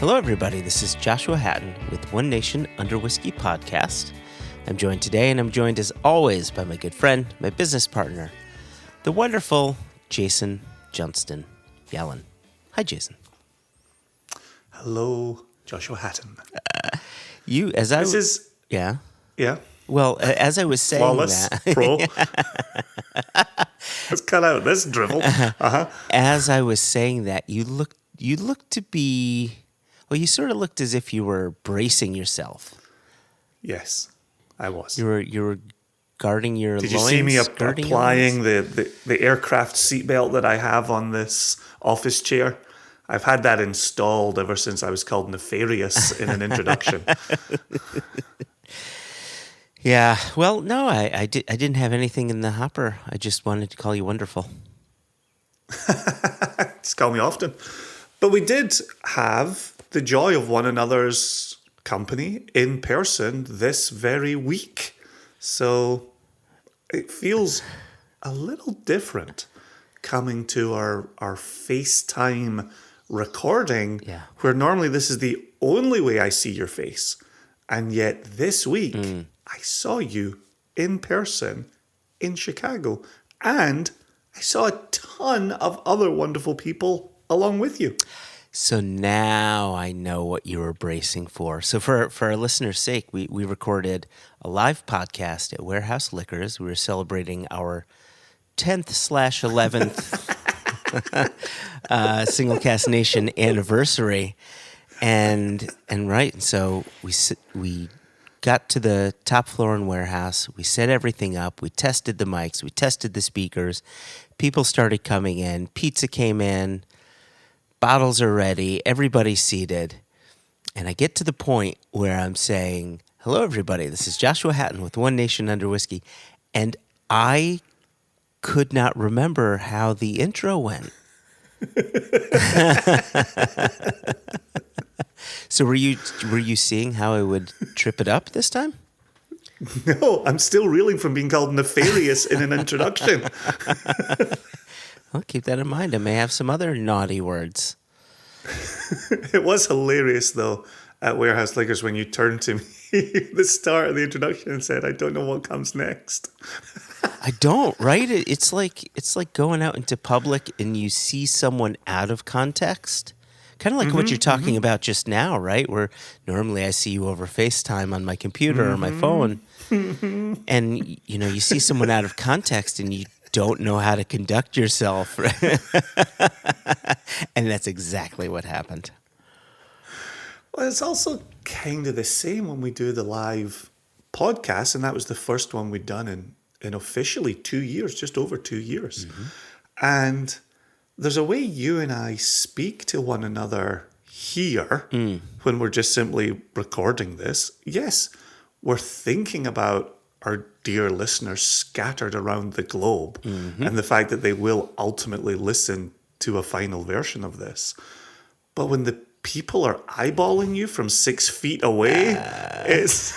Hello, everybody. This is Joshua Hatton with One Nation Under Whiskey podcast. I'm joined today, and I'm joined as always by my good friend, my business partner, the wonderful Jason Johnston Yellen. Hi, Jason. Hello, Joshua Hatton. Yeah. Yeah. Well, as I was saying Flawless, that, pro. Let's cut out this drivel. As I was saying that, you looked to be. Well, you sort of looked as if you were bracing yourself. Yes, I was. You were guarding your loins. Did you see me applying the aircraft seatbelt that I have on this office chair? I've had that installed ever since I was called nefarious in an introduction. Yeah. Well, no, I didn't have anything in the hopper. I just wanted to call you wonderful. Just call me often. But we did have the joy of one another's company in person this very week. So it feels a little different coming to our FaceTime recording, where normally this is the only way I see your face. And yet this week, I saw you in person in Chicago. And I saw a ton of other wonderful people along with you. So now I know what you were bracing for. So for our listeners' sake, we recorded a live podcast at Warehouse Liquors. We were celebrating our 10th/11th Single Cast Nation anniversary, and so we got to the top floor in Warehouse. We set everything up. We tested the mics. We tested the speakers. People started coming in. Pizza came in. Bottles are ready. Everybody's seated. And I get to the point where I'm saying, hello, everybody. This is Joshua Hatton with One Nation Under Whiskey. And I could not remember how the intro went. So were you seeing how I would trip it up this time? No, I'm still reeling from being called nefarious in an introduction. Well, keep that in mind. I may have some other naughty words. It was hilarious, though, at Warehouse Liquors when you turned to me at the start of the introduction and said, I don't know what comes next. I don't, right? It's like going out into public and you see someone out of context. Kind of like what you're talking about just now, right? Where normally I see you over FaceTime on my computer or my phone. And, you see someone out of context and you don't know how to conduct yourself. And that's exactly what happened. Well, it's also kind of the same when we do the live podcast, and that was the first one we'd done in officially 2 years, just over 2 years. And there's a way you and I speak to one another here when we're just simply recording this. Yes, we're thinking about our dear listeners scattered around the globe and the fact that they will ultimately listen to a final version of this. But when the people are eyeballing you from 6 feet away, it's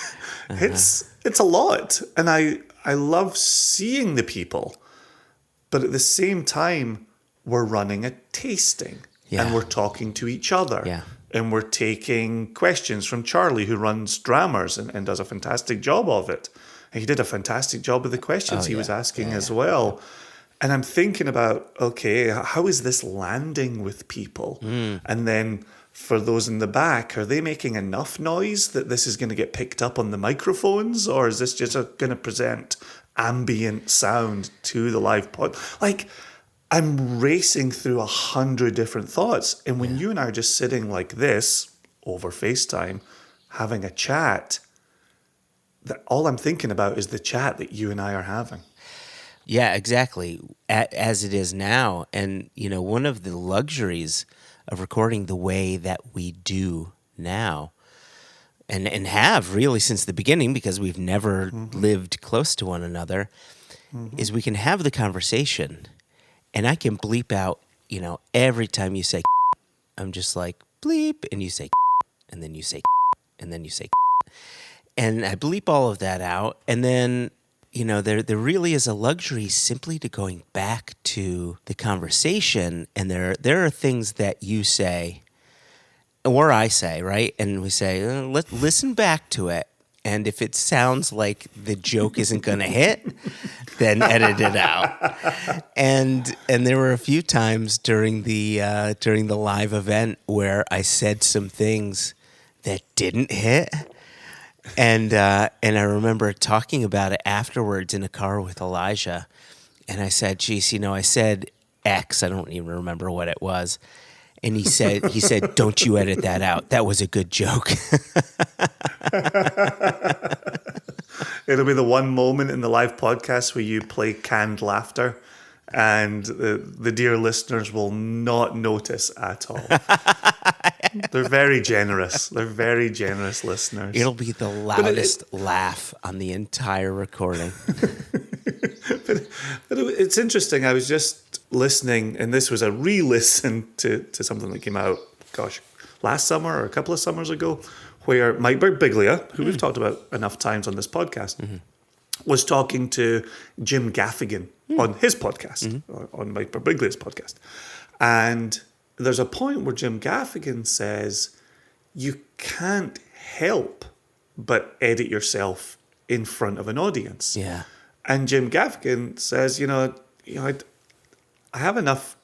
a lot. And I love seeing the people. But at the same time, we're running a tasting and we're talking to each other. Yeah. And we're taking questions from Charlie, who runs Drammers and does a fantastic job of it. And he did a fantastic job with the questions he was asking as well. And I'm thinking about, okay, how is this landing with people? And then for those in the back, are they making enough noise that this is going to get picked up on the microphones? Or is this just going to present ambient sound to the live pod? Like, I'm racing through 100 different thoughts. And when you and I are just sitting like this over FaceTime, having a chat, that all I'm thinking about is the chat that you and I are having. Yeah, exactly. As it is now. And, one of the luxuries of recording the way that we do now, and have really since the beginning, because we've never lived close to one another, is we can have the conversation. And I can bleep out, every time you say, I'm just like, bleep, and you say, and then you say, and then you say, and I bleep all of that out. And then, there really is a luxury simply to going back to the conversation. And there are things that you say or I say, right? And we say, listen back to it. And if it sounds like the joke isn't going to hit, then edit it out. And there were a few times during the live event where I said some things that didn't hit. And I remember talking about it afterwards in a car with Elijah. And I said, geez, I said X. I don't even remember what it was. And he said, don't you edit that out. That was a good joke. It'll be the one moment in the live podcast where you play canned laughter, and the dear listeners will not notice at all. They're very generous. They're very generous listeners. It'll be the loudest laugh on the entire recording. But it's interesting. I was just listening, and this was a re-listen to something that came out, last summer or a couple of summers ago, where Mike Birbiglia, who we've talked about enough times on this podcast, was talking to Jim Gaffigan on his podcast, on Mike Birbiglia's podcast. And there's a point where Jim Gaffigan says, you can't help but edit yourself in front of an audience. Yeah. And Jim Gaffigan says, I have enough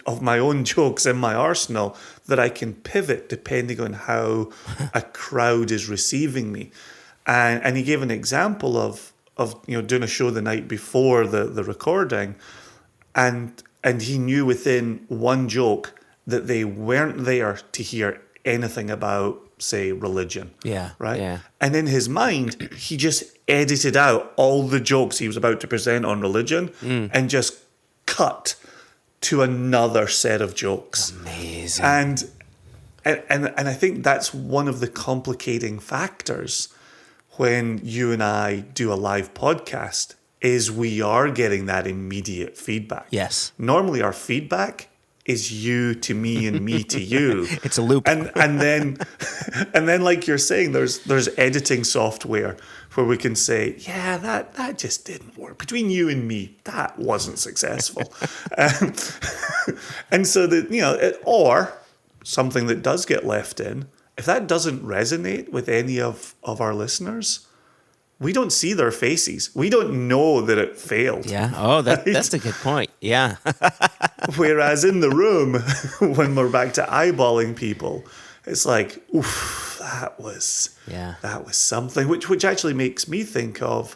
of my own jokes in my arsenal that I can pivot depending on how a crowd is receiving me. And he gave an example of doing a show the night before the recording, and he knew within one joke that they weren't there to hear anything about, say, religion. Yeah. Right? Yeah. And in his mind, he just edited out all the jokes he was about to present on religion and just cut to another set of jokes. Amazing. And I think that's one of the complicating factors when you and I do a live podcast, is we are getting that immediate feedback. Yes. Normally our feedback is you to me and me to you. It's a loop. And then like you're saying, there's editing software where we can say, yeah, that just didn't work. Between you and me, that wasn't successful. And so that, or something that does get left in, if that doesn't resonate with any of our listeners, we don't see their faces. We don't know that it failed. Yeah. Oh, that's a good point. Yeah. Whereas in the room, when we're back to eyeballing people, it's like, oof, that was something. Which actually makes me think how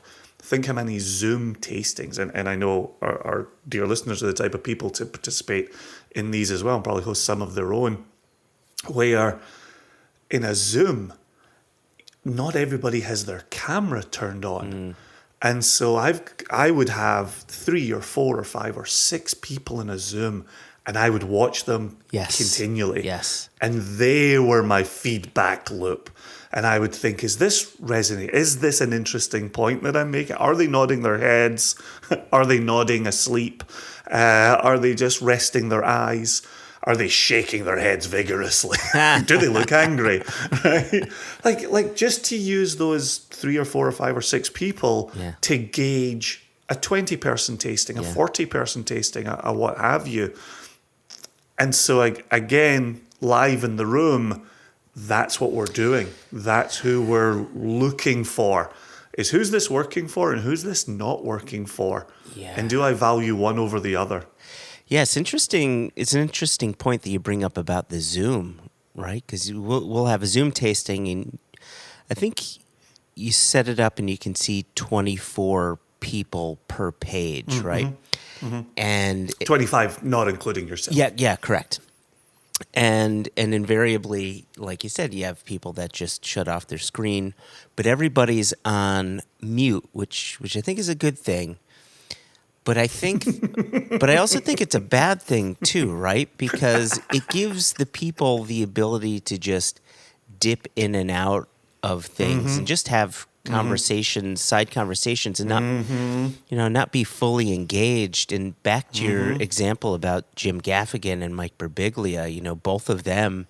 many Zoom tastings, and I know our dear listeners are the type of people to participate in these as well, and probably host some of their own, where in a Zoom, not everybody has their camera turned on. And so I would have 3 or 4 or 5 or 6 people in a Zoom, and I would watch them continually. Yes. And they were my feedback loop. And I would think, is this resonating? Is this an interesting point that I'm making? Are they nodding their heads? Are they nodding asleep? Are they just resting their eyes? Are they shaking their heads vigorously? Do they look angry? Right? Like just to use those 3 or 4 or 5 or 6 people to gauge a 20-person tasting, a 40-person tasting, a what have you. And so again, live in the room, that's what we're doing. That's who we're looking for. Is who's this working for and who's this not working for? Yeah. And do I value one over the other? Yeah, it's interesting. It's an interesting point that you bring up about the Zoom, right? Because we'll have a Zoom tasting, and I think you set it up and you can see 24 people per page, right? Mm-hmm. And 25, not including yourself. Yeah, correct. And invariably, like you said, you have people that just shut off their screen, but everybody's on mute, which I think is a good thing. But I also think it's a bad thing too, right? Because it gives the people the ability to just dip in and out of things and just have conversations, side conversations, and not be fully engaged. And back to your example about Jim Gaffigan and Mike Birbiglia, both of them,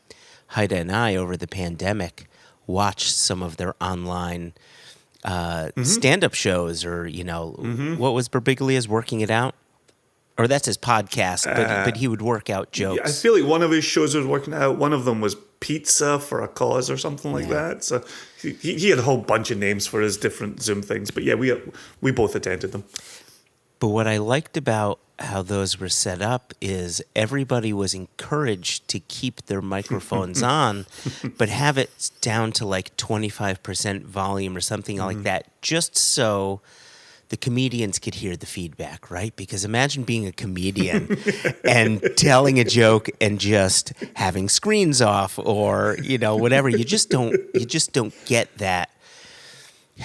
Haida and I, over the pandemic, watched some of their online stand-up shows, or what was Birbiglia's Working It Out, or that's his podcast, but he would work out jokes. Yeah, I feel like one of his shows was Working It Out. One of them was pizza for a cause or something like that. So he had a whole bunch of names for his different Zoom things. But yeah, we both attended them. But what I liked about how those were set up is everybody was encouraged to keep their microphones on, but have it down to like 25% volume or something like that, just so the comedians could hear the feedback, right? Because imagine being a comedian and telling a joke and just having screens off or, whatever. You just don't get that.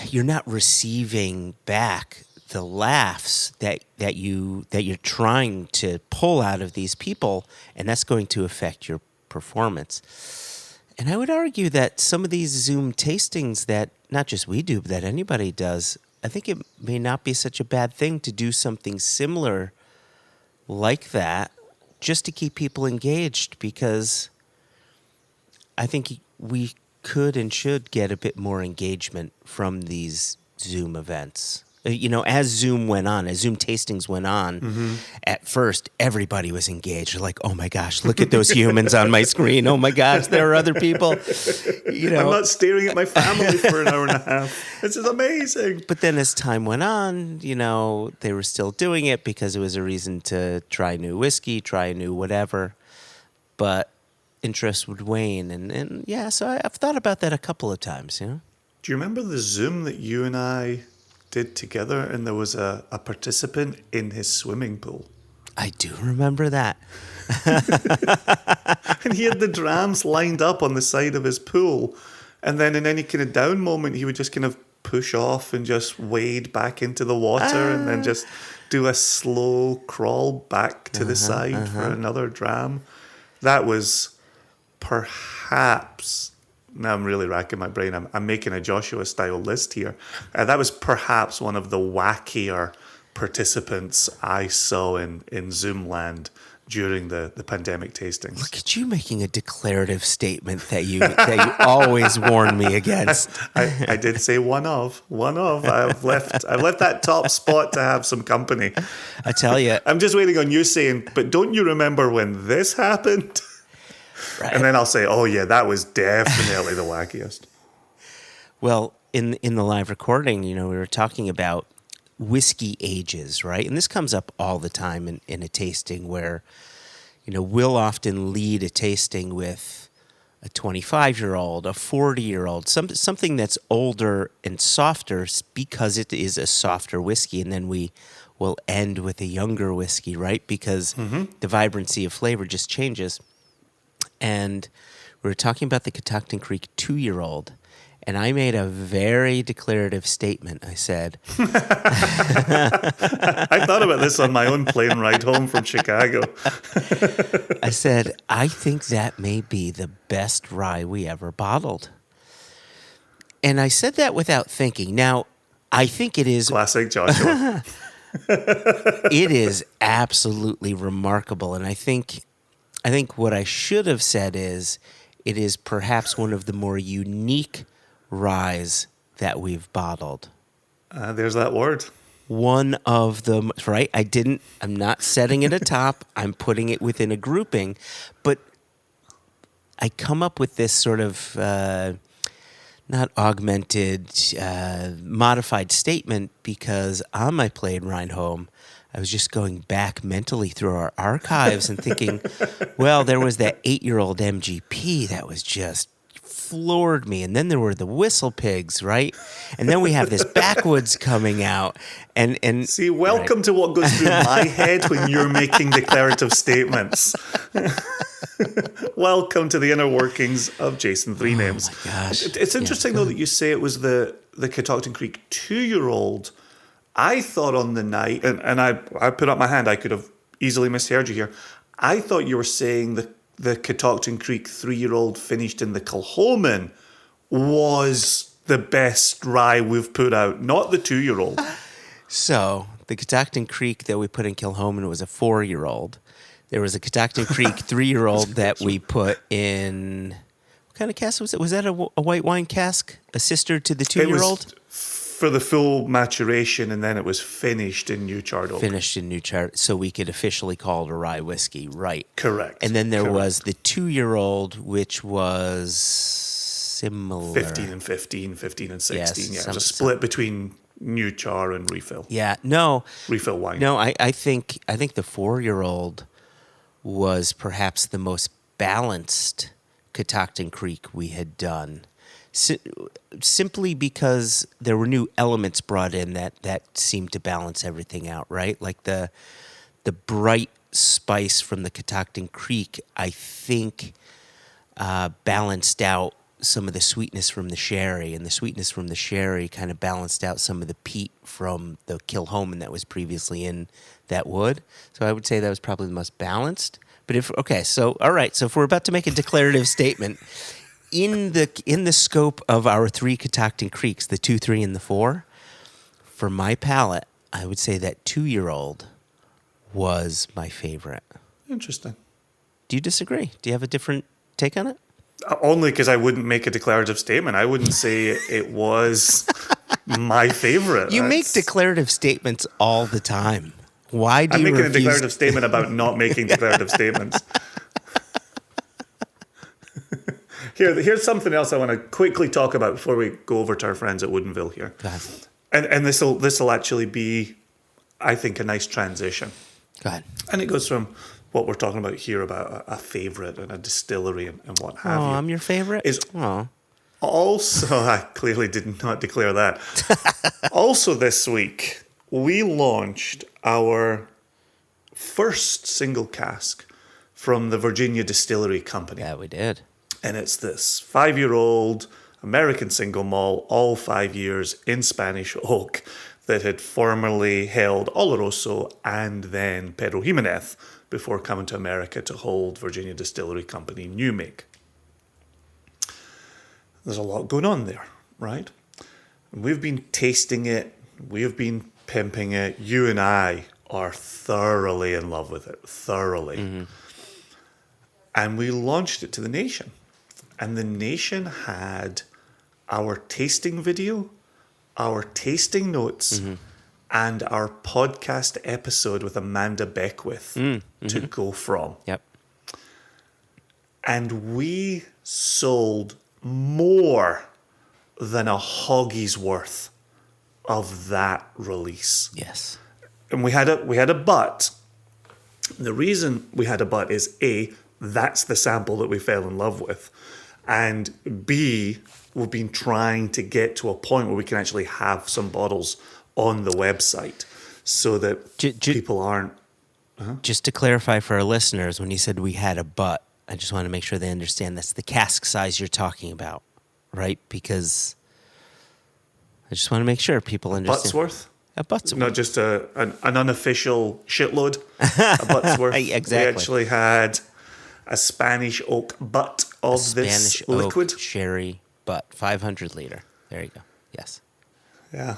You're not receiving back the laughs that you're trying to pull out of these people, and that's going to affect your performance. And I would argue that some of these Zoom tastings that not just we do, but that anybody does, I think it may not be such a bad thing to do something similar like that just to keep people engaged, because I think we could and should get a bit more engagement from these Zoom events. As Zoom tastings went on, at first everybody was engaged. Like, oh my gosh, look at those humans on my screen. Oh my gosh, there are other people. I'm not staring at my family for an hour and a half. This is amazing. But then as time went on, they were still doing it because it was a reason to try new whiskey, try new whatever. But interest would wane. And yeah, so I've thought about that a couple of times, Do you remember the Zoom that you and I did together, and there was a participant in his swimming pool? I do remember that. And he had the drams lined up on the side of his pool, and then in any kind of down moment he would just kind of push off and just wade back into the water and then just do a slow crawl back to the side for another dram. That was perhaps... Now I'm really racking my brain. I'm making a Joshua-style list here. That was perhaps one of the wackier participants I saw in Zoom land during the pandemic tastings. Look at you making a declarative statement that you always warn me against. I did say one of. I've left that top spot to have some company. I tell you. I'm just waiting on you saying, but don't you remember when this happened? Right. And then I'll say, oh yeah, that was definitely the wackiest. Well, in the live recording, we were talking about whiskey ages, right? And this comes up all the time in a tasting where, we'll often lead a tasting with a 25-year-old, a 40-year-old, something that's older and softer because it is a softer whiskey. And then we will end with a younger whiskey, right? Because the vibrancy of flavor just changes. And we were talking about the Catoctin Creek 2-year-old, and I made a very declarative statement. I said... I thought about this on my own plane ride home from Chicago. I said, I think that may be the best rye we ever bottled. And I said that without thinking. Now, I think it is... Classic Joshua. It is absolutely remarkable, and I think what I should have said is it is perhaps one of the more unique ryes that we've bottled. There's that word. One of them, right? I'm not setting it atop. I'm putting it within a grouping. But I come up with this sort of not augmented, modified statement because on my plane ride home, I was just going back mentally through our archives and thinking, well, there was that 8-year-old MGP that was just floored me. And then there were the Whistle Pigs, right? And then we have this Backwoods coming out. And see, welcome to what goes through my head when you're making declarative statements. Welcome to the inner workings of Jason Three Names. Oh my gosh. It's interesting, though, that you say it was the Catoctin Creek 2-year-old. I thought on the night, and I put up my hand, I could have easily misheard you here. I thought you were saying the Catoctin Creek 3-year-old finished in the Kilhoman was the best rye we've put out, not the 2-year-old. So, the Catoctin Creek that we put in Kilhoman was a 4-year-old. There was a Catoctin Creek 3-year-old that we put in... What kind of cask was it? Was that a white wine cask? A sister to the 2-year-old? for the full maturation, and then it was finished in new charred oak. Finished in new chart, so we could officially call it a rye whiskey, right? Correct. And then there Correct. was the 2-year-old, which was similar. 15 and 15, 15 and 16. Yes, Yeah, it was a split between new char and refill. Yeah, no, Refill wine. no. I think the 4-year-old was perhaps the most balanced Catoctin Creek we had done. Simply because there were new elements brought in that seemed to balance everything out, right? Like the bright spice from the Catoctin Creek, I think, balanced out some of the sweetness from the sherry, and the sweetness from the sherry kind of balanced out some of the peat from the Kilhoman that was previously in that wood. So I would say that was probably the most balanced. But if we're about to make a declarative statement, in the scope of our 3 Catoctin Creeks, the 2, 3, and the 4, for my palate, I would say that 2-year-old was my favorite. Interesting. Do you disagree? Do you have a different take on it? Only because I wouldn't make a declarative statement. I wouldn't say it was my favorite. You make declarative statements all the time. Why do I'm you making refuse? a declarative statement about not making declarative statements. Here's something else I want to quickly talk about before we go over to our friends at Woodinville here. Go ahead. And this will actually be, I think, a nice transition. Go ahead. And it goes from what we're talking about here about a favorite and a distillery and what have you. I'm your favorite? Is Oh. also, I clearly did not declare that. Also this week, we launched our first single cask from the Virginia Distillery Company. Yeah, we did. And it's this 5-year-old American single malt, all 5 years in Spanish oak, that had formerly held Oloroso and then Pedro Jimenez before coming to America to hold Virginia Distillery Company New Make. There's a lot going on there, right? And we've been tasting it, we've been pimping it. You and I are thoroughly in love with it, thoroughly. Mm-hmm. And we launched it to the nation. And the nation had our tasting video, our tasting notes, and our podcast episode with Amanda Beckwith to go from. Yep. And we sold more than a hoggie's worth of that release. Yes. And we had a but. The reason we had a but is A, that's the sample that we fell in love with. And B, we've been trying to get to a point where we can actually have some bottles on the website so that people aren't... Just to clarify for our listeners, when you said we had a butt, I just want to make sure they understand that's the cask size you're talking about, right? Because I just want to make sure people understand. Butt's worth? A butt's worth. Not just an unofficial shitload. A butt's worth. Exactly. We actually had a Spanish oak butt of Spanish this liquid. oak sherry butt, 500 liter. There you go. Yes. Yeah.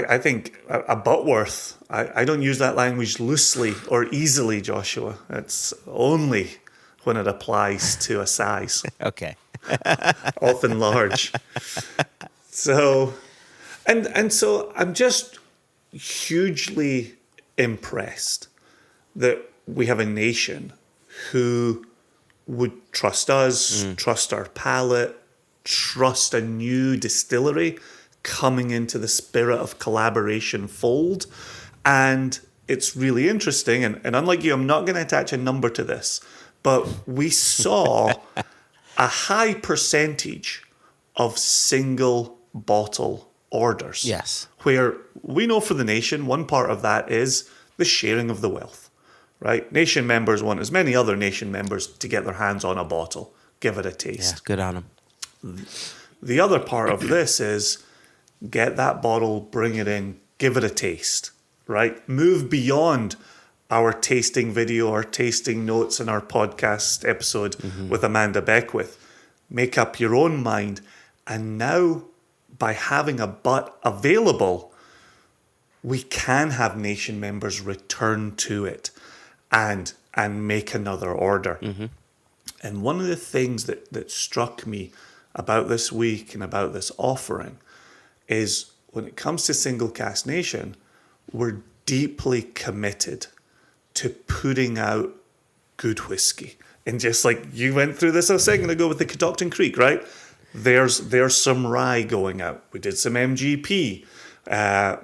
I think a butt worth. I don't use that language loosely or easily, Joshua. It's only when it applies to a size. Okay. Often large. So, and so I'm just hugely impressed that we have a nation who would trust us, trust our palate, trust a new distillery coming into the spirit of collaboration fold. And it's really interesting. And unlike you, I'm not going to attach a number to this, but we saw a high percentage of single bottle orders. Yes. Where we know for the nation, one part of that is the sharing of the wealth. Right? Nation members want as many other nation members to get their hands on a bottle, give it a taste. Yeah, good on them. The other part of this is get that bottle, bring it in, give it a taste, right? Move beyond our tasting video, our tasting notes, and our podcast episode with Amanda Beckwith. Make up your own mind. And now, by having a butt available, we can have nation members return to it and make another order. And one of the things that struck me about this week and about this offering is when it comes to Single Cask Nation, we're deeply committed to putting out good whiskey. And just like you went through this a second ago with the Catoctin Creek, right? There's some rye going out. We did some MGP.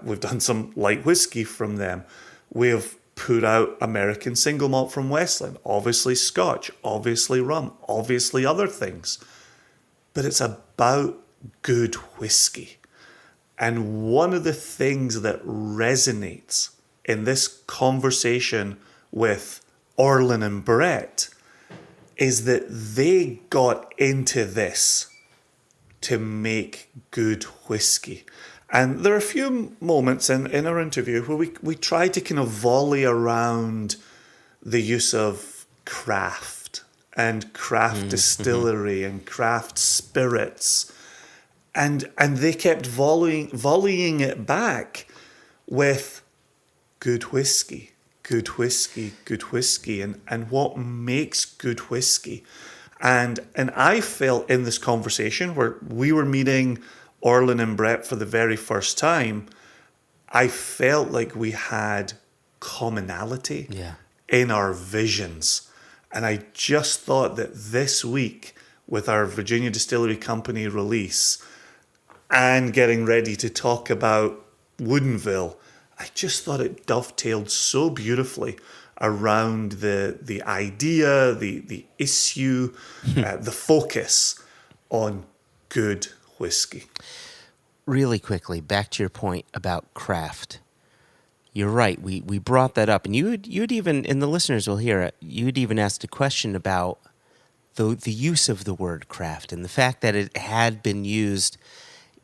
We've done some light whiskey from them. We've put out American single malt from Westland. Obviously Scotch, obviously rum, obviously other things. But it's about good whiskey. And one of the things that resonates in this conversation with Orlin and Brett is that they got into this to make good whiskey. And there are a few moments in our interview where we try to kind of volley around the use of craft and craft distillery and craft spirits. And they kept volleying it back with good whiskey, good whiskey, good whiskey, and what makes good whiskey. And I felt in this conversation where we were meeting Orlin and Brett for the very first time, I felt like we had commonality in our visions. And I just thought that this week, with our Virginia Distillery Company release and getting ready to talk about Woodinville, I just thought it dovetailed so beautifully around the idea, the issue, the focus on good whiskey. Really quickly, back to your point about craft. You're right. We brought that up, and you'd even, and the listeners will hear it, you'd even asked a question about the use of the word craft and the fact that it had been used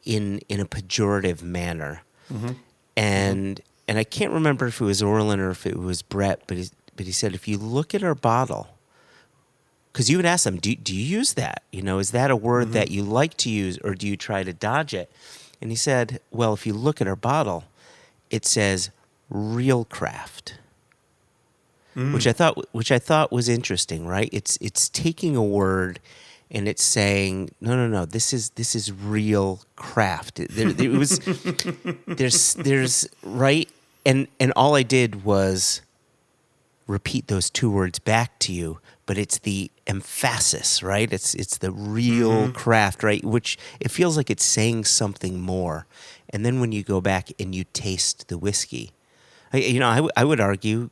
in a pejorative manner. Mm-hmm. And I can't remember if it was Orlin or if it was Brett, but he said, if you look at our bottle, because you would ask them, do you use that? You know, is that a word that you like to use, or do you try to dodge it? And he said, well, if you look at our bottle, it says real craft, which I thought was interesting, right? It's taking a word and it's saying, no, this is real craft. It was there's right, and all I did was repeat those two words back to you, but it's the emphasis, right? It's the real craft, right? Which it feels like it's saying something more. And then when you go back and you taste the whiskey, I would argue,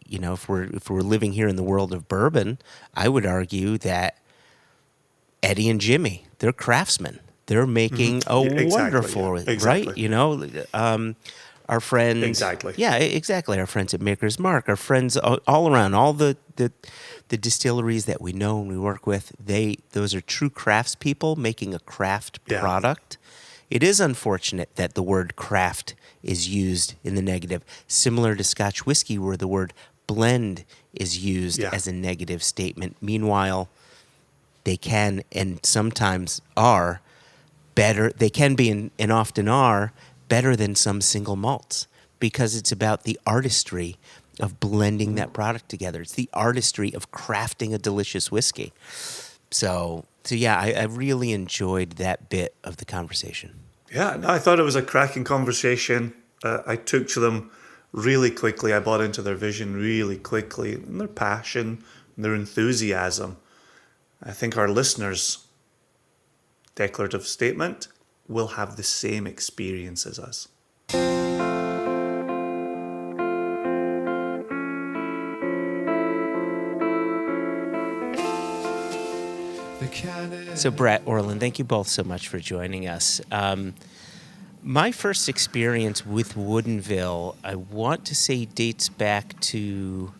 if we're living here in the world of bourbon, I would argue that Eddie and Jimmy, they're craftsmen. They're making wonderful, right? Our friends, exactly. Yeah, exactly. Our friends at Maker's Mark, our friends all around, all the distilleries that we know and we work with, those are true craftspeople making a craft product. It is unfortunate that the word craft is used in the negative, similar to Scotch whiskey, where the word blend is used as a negative statement. Meanwhile, they can and sometimes are better. They can be and often are better than some single malts, because it's about the artistry of blending that product together. It's the artistry of crafting a delicious whiskey. So yeah, I really enjoyed that bit of the conversation. Yeah, no, I thought it was a cracking conversation. I took to them really quickly. I bought into their vision really quickly, and their passion, and their enthusiasm. I think our listeners' declarative statement will have the same experience as us. So Brett, Orlin, thank you both so much for joining us. My first experience with Woodinville, I want to say, dates back to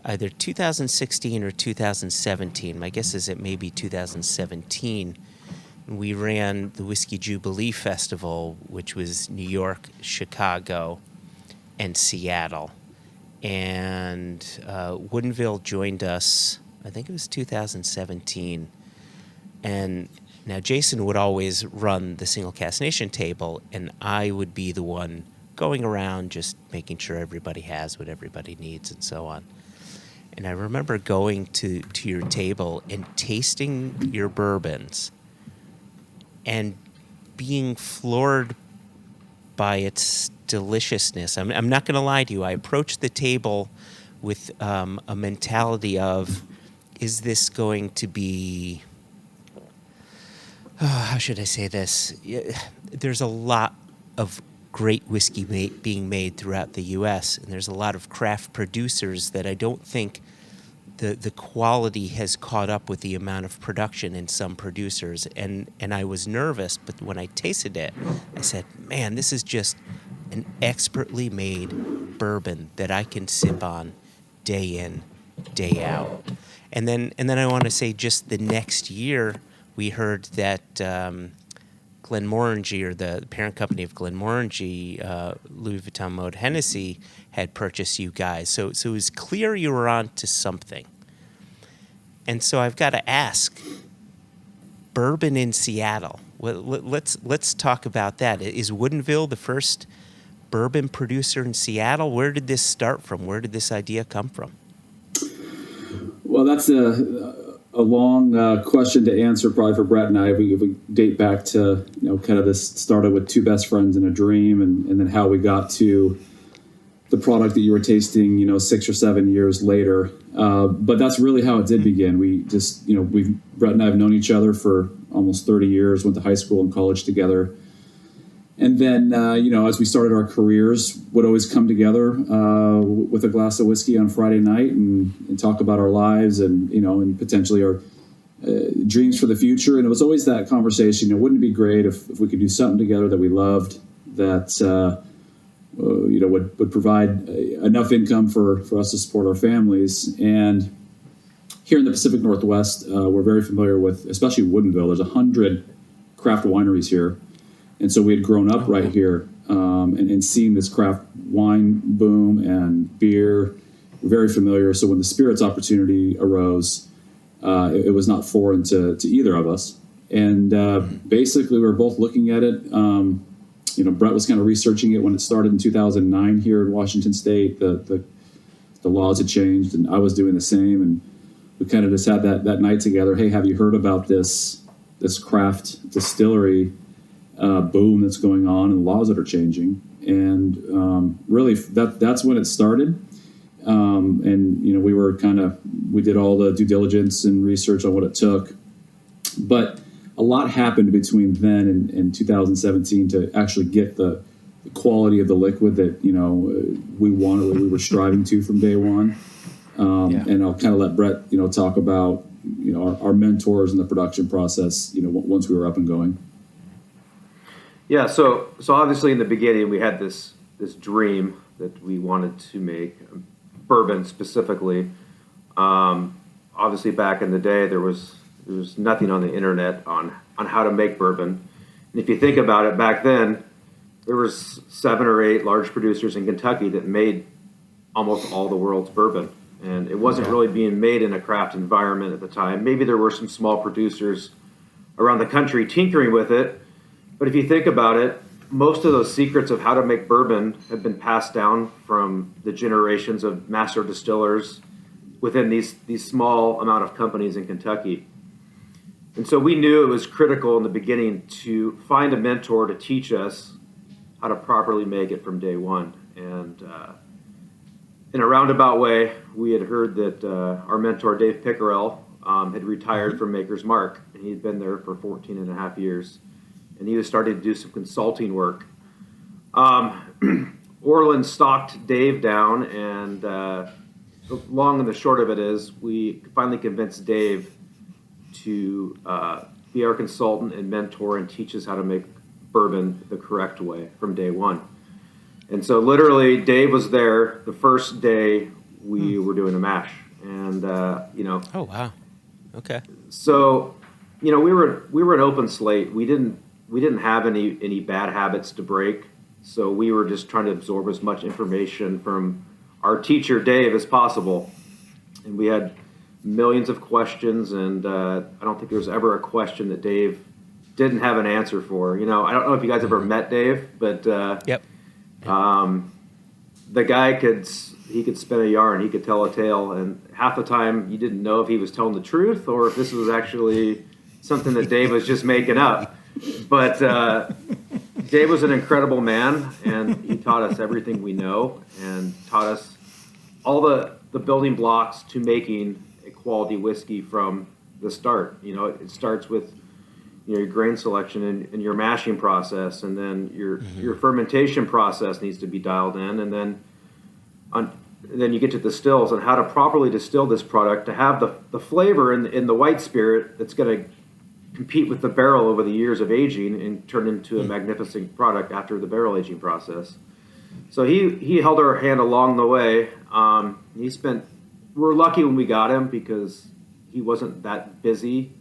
either 2016 or 2017. My guess is it may be 2017. We ran the Whiskey Jubilee Festival, which was New York, Chicago, and Seattle. And Woodinville joined us, I think it was 2017. And now Jason would always run the Single Cask Nation table, and I would be the one going around just making sure everybody has what everybody needs and so on. And I remember going to your table and tasting your bourbons and being floored by its deliciousness. I'm not going to lie to you. I approached the table with a mentality of, is this going to be, how should I say this? There's a lot of great whiskey being made throughout the U.S., and there's a lot of craft producers that I don't think the quality has caught up with the amount of production in some producers. And I was nervous, but when I tasted it, I said, man, this is just an expertly made bourbon that I can sip on day in, day out. And then I want to say, just the next year, we heard that Glenmorangie, or the parent company of Glenmorangie, Louis Vuitton Moet Hennessy, had purchased you guys. So it was clear you were on to something. And so I've got to ask, bourbon in Seattle. Well, let's talk about that. Is Woodinville the first bourbon producer in Seattle? Where did this start from? Where did this idea come from? Well, that's a long question to answer, probably for Brett and I. If we date back to, kind of this started with two best friends and a dream, and then how we got to the product that you were tasting, 6 or 7 years later. But that's really how it did begin. We just, Brett and I have known each other for almost 30 years, went to high school and college together. And then, as we started our careers, would always come together with a glass of whiskey on Friday night and talk about our lives and, and potentially our dreams for the future. And it was always that conversation. Wouldn't it be great if we could do something together that we loved, that, would provide enough income for us to support our families. And here in the Pacific Northwest, we're very familiar with, especially Woodinville. There's 100 craft wineries here. And so we had grown up right here and seen this craft wine boom and beer. We're very familiar. So when the spirits opportunity arose, it was not foreign to either of us. And basically, we were both looking at it. Brett was kind of researching it when it started in 2009 here in Washington State. The laws had changed, and I was doing the same. And we kind of just had that night together. Hey, have you heard about this craft distillery boom that's going on and the laws that are changing? And really, that's when it started. And we were we did all the due diligence and research on what it took, but a lot happened between then and 2017 to actually get the quality of the liquid that we wanted, we were striving to from day one. And I'll kind of let Brett talk about our mentors in the production process once we were up and going. Yeah, so obviously in the beginning we had this dream that we wanted to make bourbon specifically. Obviously back in the day there was nothing on the internet on how to make bourbon. And if you think about it, back then there was 7 or 8 large producers in Kentucky that made almost all the world's bourbon. And it wasn't really being made in a craft environment at the time. Maybe there were some small producers around the country tinkering with it. But if you think about it, most of those secrets of how to make bourbon have been passed down from the generations of master distillers within these small amount of companies in Kentucky. And so we knew it was critical in the beginning to find a mentor to teach us how to properly make it from day one. And in a roundabout way, we had heard that our mentor, Dave Pickerell, had retired from Maker's Mark, and he'd been there for 14 and a half years. And he was starting to do some consulting work. Orlin stalked Dave down, and the long and the short of it is we finally convinced Dave to be our consultant and mentor and teach us how to make bourbon the correct way from day one. And so literally Dave was there the first day we were doing a mash. And, Oh, wow. Okay. So, we were an open slate. We didn't have any bad habits to break. So we were just trying to absorb as much information from our teacher, Dave, as possible. And we had millions of questions, and I don't think there was ever a question that Dave didn't have an answer for. I don't know if you guys ever met Dave, but Yep. The guy could spin a yarn, he could tell a tale, and half the time you didn't know if he was telling the truth or if this was actually something that Dave was just making up. But Dave was an incredible man, and he taught us everything we know, and taught us all the building blocks to making a quality whiskey from the start. You know, it starts with your grain selection and your mashing process, and then your fermentation process needs to be dialed in, and then you get to the stills and how to properly distill this product to have the flavor in the white spirit that's going to compete with the barrel over the years of aging and turn into a magnificent product after the barrel aging process. So he held our hand along the way. We're lucky when we got him because he wasn't that busy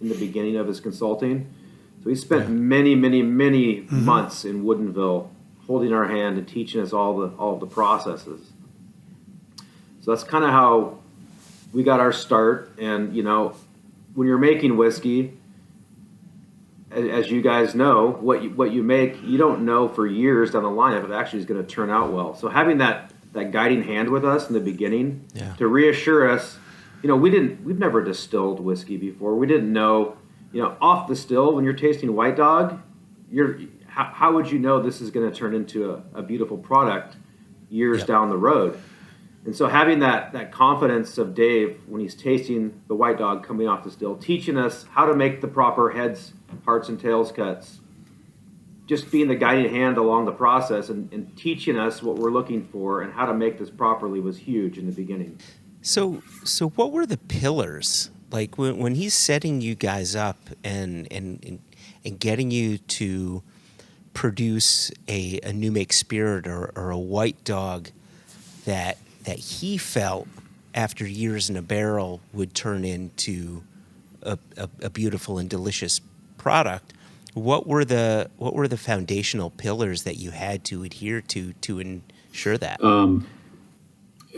in the beginning of his consulting. So he spent many months in Woodinville holding our hand and teaching us all of the processes. So that's kind of how we got our start. And, you know, when you're making whiskey, as you guys know, what you make, you don't know for years down the line if it actually is going to turn out well. So having that guiding hand with us in the beginning to reassure us, you know, we've never distilled whiskey before. We didn't know, you know, off the still when you're tasting White Dog, how would you know this is going to turn into a beautiful product years down the road? And so having that confidence of Dave when he's tasting the White Dog coming off the still, teaching us how to make the proper heads, hearts, and tails cuts, just being the guiding hand along the process and teaching us what we're looking for and how to make this properly was huge in the beginning. So what were the pillars? Like when he's setting you guys up and getting you to produce a new make spirit or a White Dog that he felt after years in a barrel would turn into a beautiful and delicious product. What were the foundational pillars that you had to adhere to ensure that?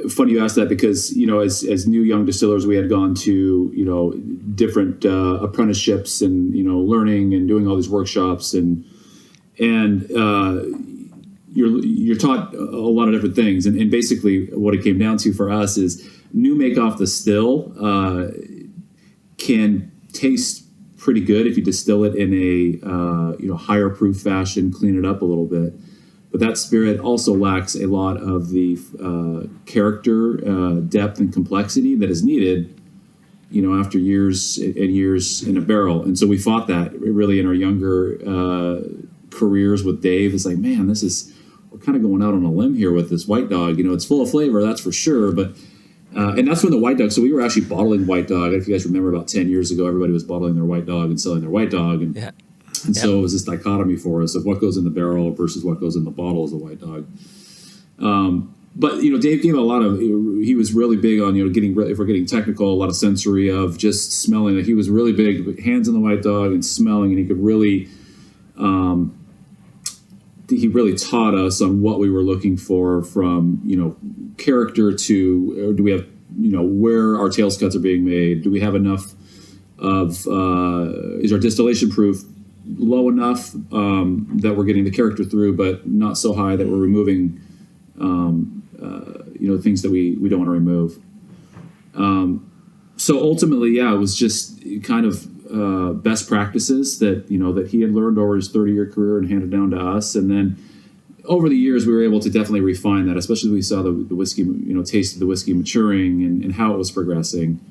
Funny you asked that because, you know, as new young distillers, we had gone to, you know, different apprenticeships and, you know, learning and doing all these workshops and you're taught a lot of different things. And basically what it came down to for us is new make off the still can taste pretty good if you distill it in a higher proof fashion, clean it up a little bit. But that spirit also lacks a lot of the character, depth, and complexity that is needed, you know, after years and years in a barrel. And so we fought that really in our younger careers with Dave. It's like, man, we're kind of going out on a limb here with this White Dog. You know, it's full of flavor, that's for sure. But and that's when the White Dog. So we were actually bottling White Dog. If you guys remember, about 10 years ago, everybody was bottling their White Dog and selling their White Dog. And so it was this dichotomy for us of what goes in the barrel versus what goes in the bottle as a White Dog. But, you know, Dave gave a lot of, he was really big on, you know, if we're getting technical, a lot of sensory of just smelling. Like he was really big, hands on the White Dog and smelling, and he could really, he really taught us on what we were looking for from, you know, character to, do we have, you know, where our tails cuts are being made? Do we have enough of, is our distillation proof low enough that we're getting the character through, but not so high that we're removing, you know, things that we don't want to remove. So ultimately, it was just kind of best practices that, you know, that he had learned over his 30-year career and handed down to us. And then over the years, we were able to definitely refine that, especially when we saw the whiskey, you know, tasted the whiskey maturing and how it was progressing.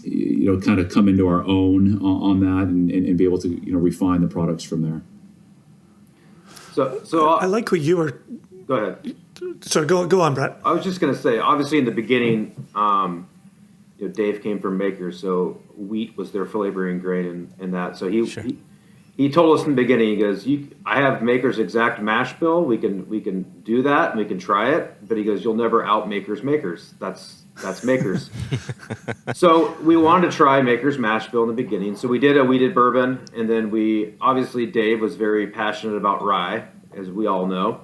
You know, kind of come into our own on that and be able to, you know, refine the products from there. So I like what you were. Go ahead. Sorry, go on, Brett. I was just going to say, obviously in the beginning, you know, Dave came from makers, so wheat was their flavoring grain and that. So he told us in the beginning, he goes, I have Maker's exact mash bill. We can do that and we can try it. But he goes, you'll never out Maker's. That's Maker's. So we wanted to try Maker's mash bill in the beginning. So we did a wheated bourbon, and then obviously Dave was very passionate about rye, as we all know.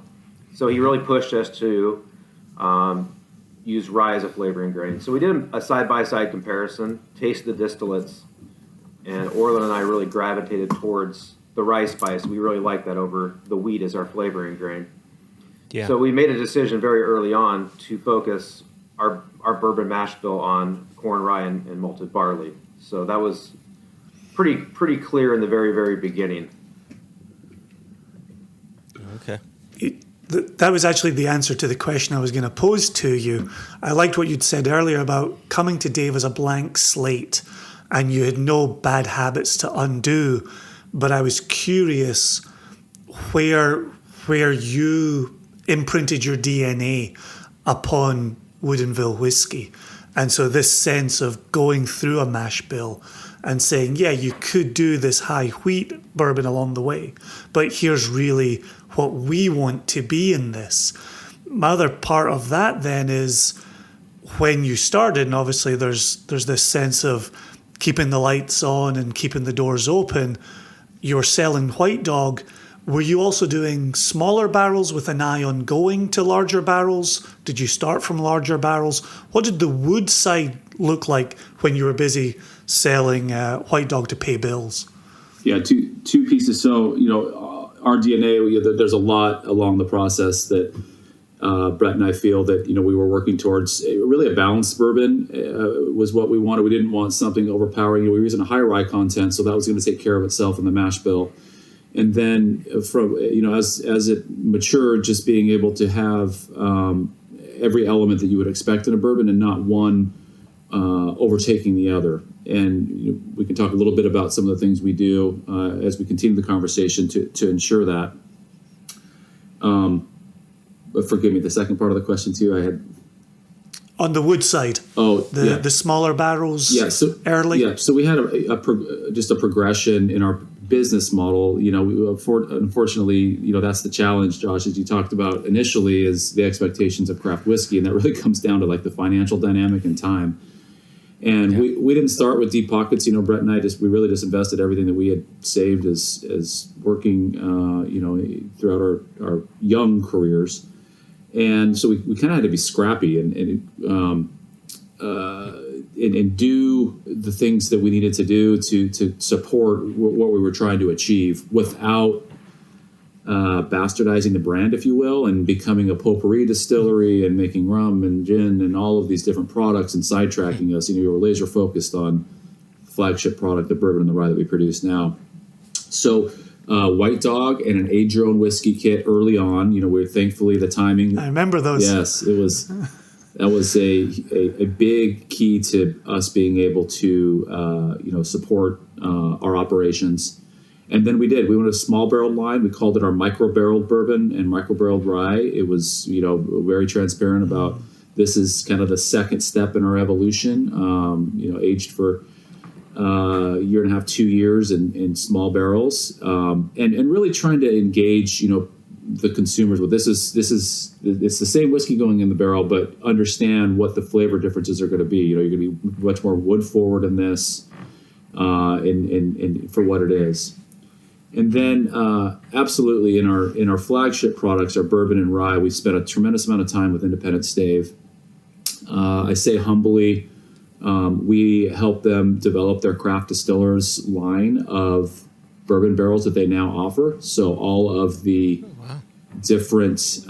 So he really pushed us to use rye as a flavoring grain. So we did a side-by-side comparison, tasted the distillates, and Orlin and I really gravitated towards the rye spice. We really liked that over the wheat as our flavoring grain. Yeah. So we made a decision very early on to focus our bourbon mash bill on corn, rye, and malted barley. So that was pretty clear in the very, very beginning. Okay. That was actually the answer to the question I was going to pose to you. I liked what you'd said earlier about coming to Dave as a blank slate and you had no bad habits to undo. But I was curious where you imprinted your DNA upon Woodinville whiskey. And so this sense of going through a mash bill and saying, yeah, you could do this high wheat bourbon along the way, but here's really what we want to be in this. My other part of that then is when you started, and obviously there's this sense of keeping the lights on and keeping the doors open, you're selling White Dog. Were you also doing smaller barrels with an eye on going to larger barrels? Did you start from larger barrels? What did the wood side look like when you were busy selling White Dog to pay bills? Yeah, two pieces. So, our DNA, there's a lot along the process that Brett and I feel that, we were working towards really a balanced bourbon was what we wanted. We didn't want something overpowering. We were using a high rye content, so that was going to take care of itself in the mash bill. And then from, as it matured, just being able to have every element that you would expect in a bourbon and not one overtaking the other. And we can talk a little bit about some of the things we do as we continue the conversation to ensure that. But forgive me, the second part of the question too, I had... On the wood side. The smaller barrels. Yeah. So early. Yeah. So we had just a progression in our business model. Unfortunately, that's the challenge, Josh, as you talked about initially, is the expectations of craft whiskey, and that really comes down to like the financial dynamic and time. And we didn't start with deep pockets. Brett and I we really just invested everything that we had saved as working, throughout our young careers. And so we kind of had to be scrappy and do the things that we needed to do to support what we were trying to achieve without bastardizing the brand, if you will, and becoming a potpourri distillery and making rum and gin and all of these different products and sidetracking us. We were laser focused on flagship product, the bourbon and the rye that we produce now. So White Dog and an age your own whiskey kit early on. We're thankfully the timing. I remember those. Yes, it was. That was a big key to us being able to support our operations. And then we went a small barreled line. We called it our micro barreled bourbon and micro barreled rye. It was very transparent about this is kind of the second step in our evolution. Aged for a year and a half, 2 years in small barrels, and really trying to engage the consumers with it's the same whiskey going in the barrel, but understand what the flavor differences are going to be. You're going to be much more wood forward in this, and for what it is. And then absolutely in our flagship products, our bourbon and rye, we spent a tremendous amount of time with Independent Stave. I say humbly, we help them develop their craft distillers line of bourbon barrels that they now offer. So all of the different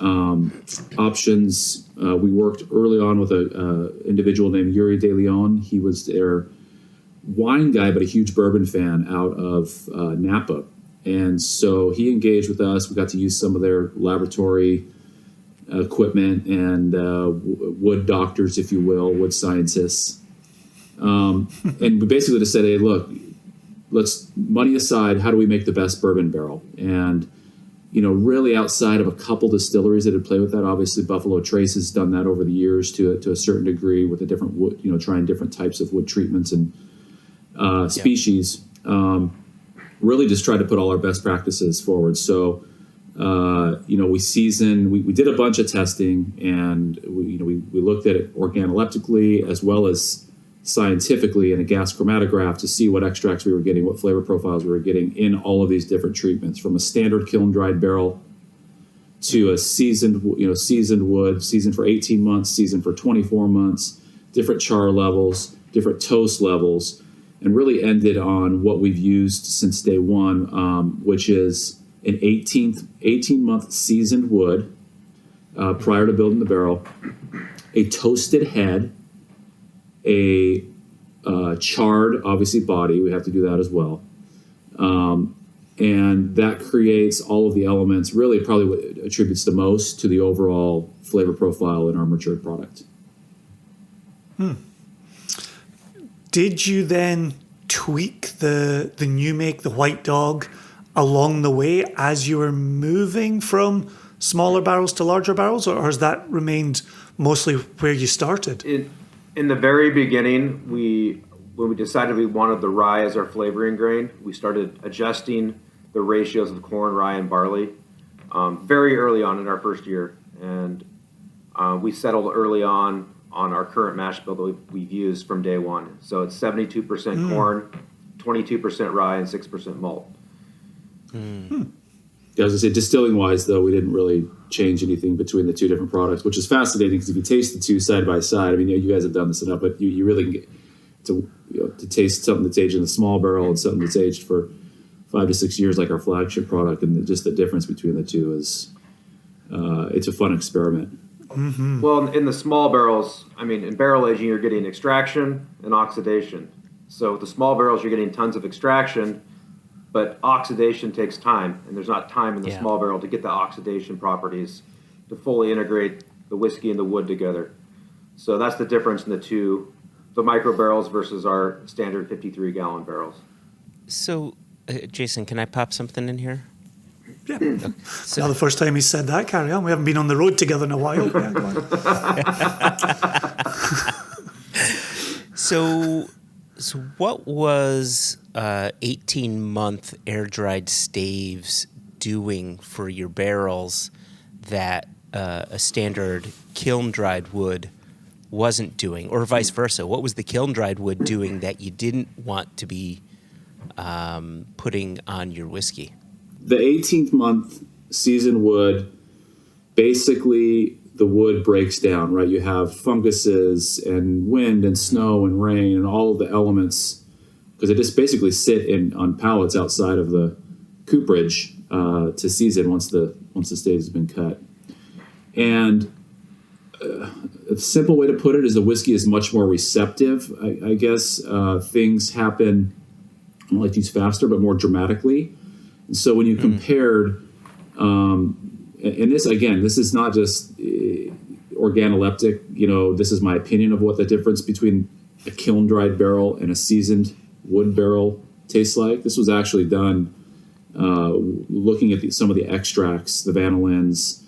options. We worked early on with an individual named Yuri De Leon. He was their wine guy, but a huge bourbon fan out of Napa. And so he engaged with us. We got to use some of their laboratory equipment and wood doctors, if you will, wood scientists. And we basically just said, hey, look, let's money aside, how do we make the best bourbon barrel? And, really outside of a couple distilleries that had played with that, obviously Buffalo Trace has done that over the years to a certain degree with a different wood, trying different types of wood treatments and species. Really just tried to put all our best practices forward. So, we seasoned, we did a bunch of testing, and we looked at it organoleptically as well as scientifically in a gas chromatograph to see what extracts we were getting, what flavor profiles we were getting in all of these different treatments, from a standard kiln dried barrel to a seasoned wood, seasoned for 18 months, seasoned for 24 months, different char levels, different toast levels, and really ended on what we've used since day one, which is an 18-month seasoned wood prior to building the barrel, a toasted head, a charred, obviously, body. We have to do that as well. And that creates all of the elements, really probably what attributes the most to the overall flavor profile in our matured product. Did you then tweak the new make, the White Dog, along the way as you were moving from smaller barrels to larger barrels, or has that remained mostly where you started? In the very beginning, when we decided we wanted the rye as our flavoring grain, we started adjusting the ratios of corn, rye, and barley very early on in our first year. And we settled early on our current mash bill that we've used from day one. So it's 72% corn, 22% rye, and 6% malt. Yeah, I was going to say, distilling-wise, though, we didn't really change anything between the two different products, which is fascinating because if you taste the two side by side, I mean, you guys have done this enough, but you really can get to taste something that's aged in a small barrel and something that's aged for 5 to 6 years, like our flagship product, and just the difference between the two is it's a fun experiment. Mm-hmm. Well, in the small barrels, I mean, in barrel aging, you're getting extraction and oxidation. So with the small barrels, you're getting tons of extraction, but oxidation takes time, and there's not time in the small barrel to get the oxidation properties to fully integrate the whiskey and the wood together. So that's the difference in the micro barrels versus our standard 53-gallon barrels. So, Jason, can I pop something in here? Yeah. Okay. So, Now the first time he said that, carry on. We haven't been on the road together in a while. Yeah, go on. so what was 18-month air-dried staves doing for your barrels that a standard kiln-dried wood wasn't doing, or vice versa? What was the kiln-dried wood doing that you didn't want to be putting on your whiskey? The 18th month seasoned wood, basically the wood breaks down, right? You have funguses and wind and snow and rain and all of the elements, because they just basically sit on pallets outside of the cooperage to season once the stave has been cut. And a simple way to put it is the whiskey is much more receptive. I guess things happen, I don't like to use faster, but more dramatically. And so when you compared, and this is not just organoleptic, this is my opinion of what the difference between a kiln dried barrel and a seasoned wood barrel tastes like. This was actually done looking at some of the extracts, the vanillins,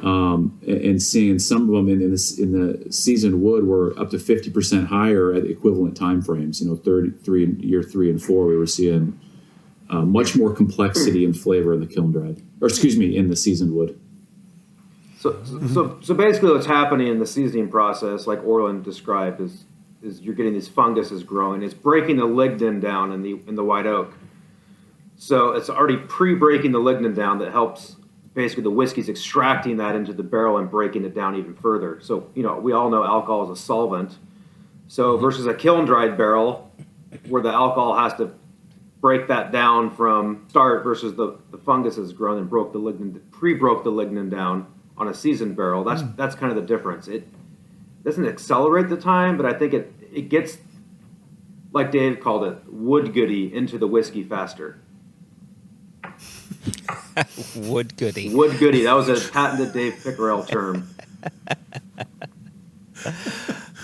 and seeing some of them in the seasoned wood were up to 50% higher at equivalent time frames. Year 3 and 4, we were seeing much more complexity and flavor in the kiln dried, in the seasoned wood. So basically, what's happening in the seasoning process, like Orlin described, is you're getting these funguses growing. It's breaking the lignin down in the white oak. So it's already pre-breaking the lignin down that helps. Basically, the whiskey's extracting that into the barrel and breaking it down even further. So, we all know alcohol is a solvent. So versus a kiln-dried barrel, where the alcohol has to break that down from start versus the fungus has grown and pre-broke the lignin down on a seasoned barrel. That's kind of the difference. It doesn't accelerate the time, but I think it gets, like Dave called it, wood goody into the whiskey faster. Wood goody. Wood goody. That was a patented Dave Pickerell term.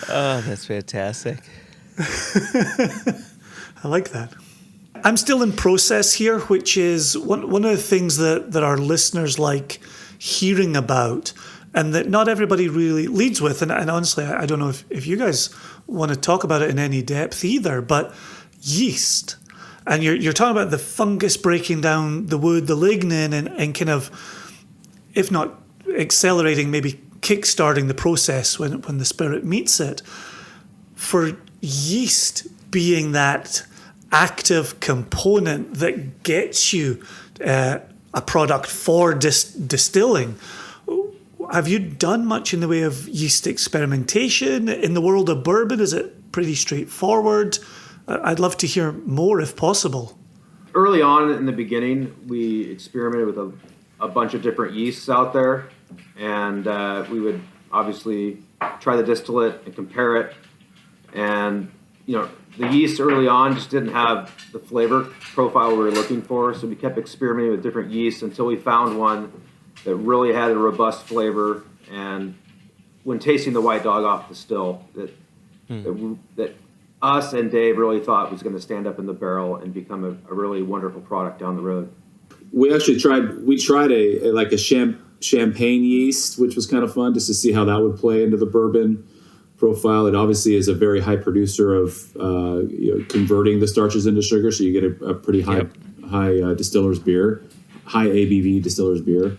Oh, that's fantastic. I like that. I'm still in process here, which is one of the things that our listeners like hearing about and that not everybody really leads with. And honestly, I don't know if you guys want to talk about it in any depth either, but yeast. And you're talking about the fungus breaking down the wood, the lignin, and kind of, if not accelerating, maybe kickstarting the process when the spirit meets it. For yeast being that active component that gets you a product for distilling, have you done much in the way of yeast experimentation? In the world of bourbon, is it pretty straightforward? I'd love to hear more if possible. Early on in the beginning, we experimented with a bunch of different yeasts out there, and we would obviously try the distillate and compare it. And, the yeast early on just didn't have the flavor profile we were looking for, so we kept experimenting with different yeasts until we found one that really had a robust flavor. And when tasting the White Dog off the still, that us and Dave really thought was going to stand up in the barrel and become a really wonderful product down the road. We actually tried a champagne yeast, which was kind of fun just to see how that would play into the bourbon profile. It obviously is a very high producer of converting the starches into sugar, so you get a pretty high distiller's beer, high ABV distiller's beer.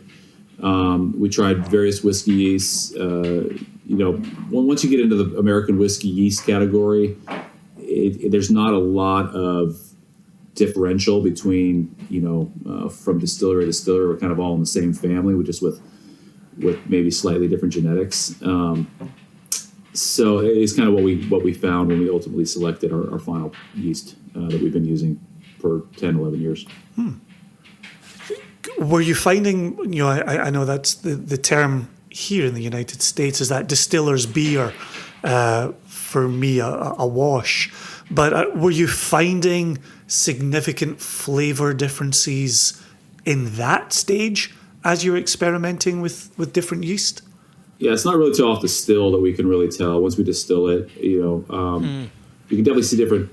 We tried various whiskey yeasts. Once you get into the American whiskey yeast category, there's not a lot of differential between from distillery to distiller. We're kind of all in the same family, with maybe slightly different genetics. So it's kind of what we found when we ultimately selected our final yeast that we've been using for 10, 11 years. Were you finding, I know that's the term here in the United States is that distiller's beer, for me, a wash. But were you finding significant flavor differences in that stage as you're experimenting with different yeast? Yeah, it's not really till off the still that we can really tell. Once we distill it, you can definitely see different,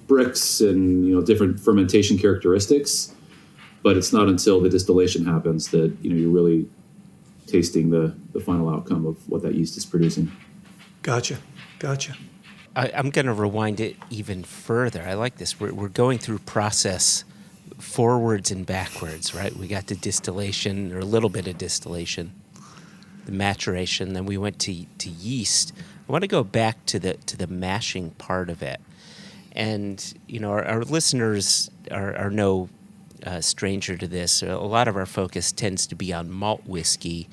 bricks and, different fermentation characteristics. But it's not until the distillation happens that, you're really tasting the final outcome of what that yeast is producing. Gotcha. I'm going to rewind it even further. I like this. We're going through process forwards and backwards, right? We got the distillation, or a little bit of distillation, the maturation, then we went to yeast. I want to go back to the mashing part of it. And, our listeners are no stranger to this. A lot of our focus tends to be on malt whiskey,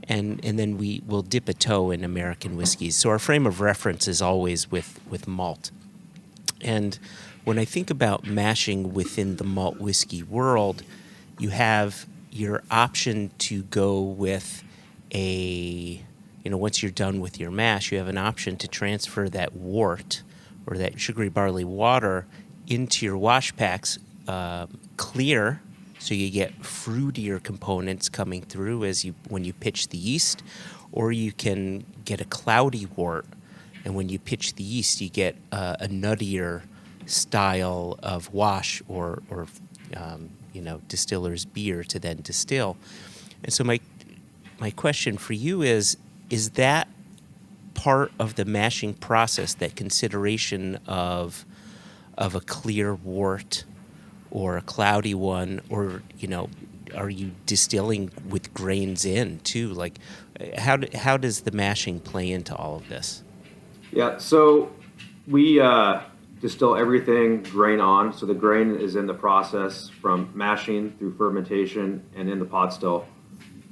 and then we will dip a toe in American whiskeys. So our frame of reference is always with malt. And when I think about mashing within the malt whiskey world, you have your option to go with once you're done with your mash, you have an option to transfer that wort or that sugary barley water into your wash packs clear, so you get fruitier components coming through when you pitch the yeast, or you can get a cloudy wort, and when you pitch the yeast, you get a nuttier style of wash or distiller's beer to then distill. And so my question for you is that part of the mashing process, that consideration of a clear wort or a cloudy one, or are you distilling with grains in too? Like, how does the mashing play into all of this? Yeah, so we distill everything grain on. So the grain is in the process from mashing through fermentation and in the pot still.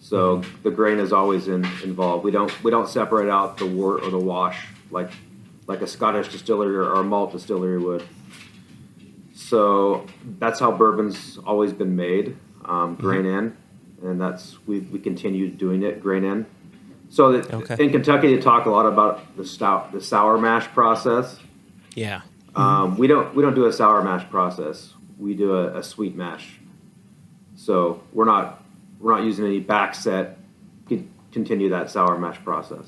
So the grain is always involved. We don't separate out the wort or the wash like a Scottish distillery or a malt distillery would. So that's how bourbon's always been made, grain in, and we continue doing it grain in. So in Kentucky, they talk a lot about the sour mash process. Yeah. We don't do a sour mash process. We do a sweet mash. So we're not using any back set to continue that sour mash process.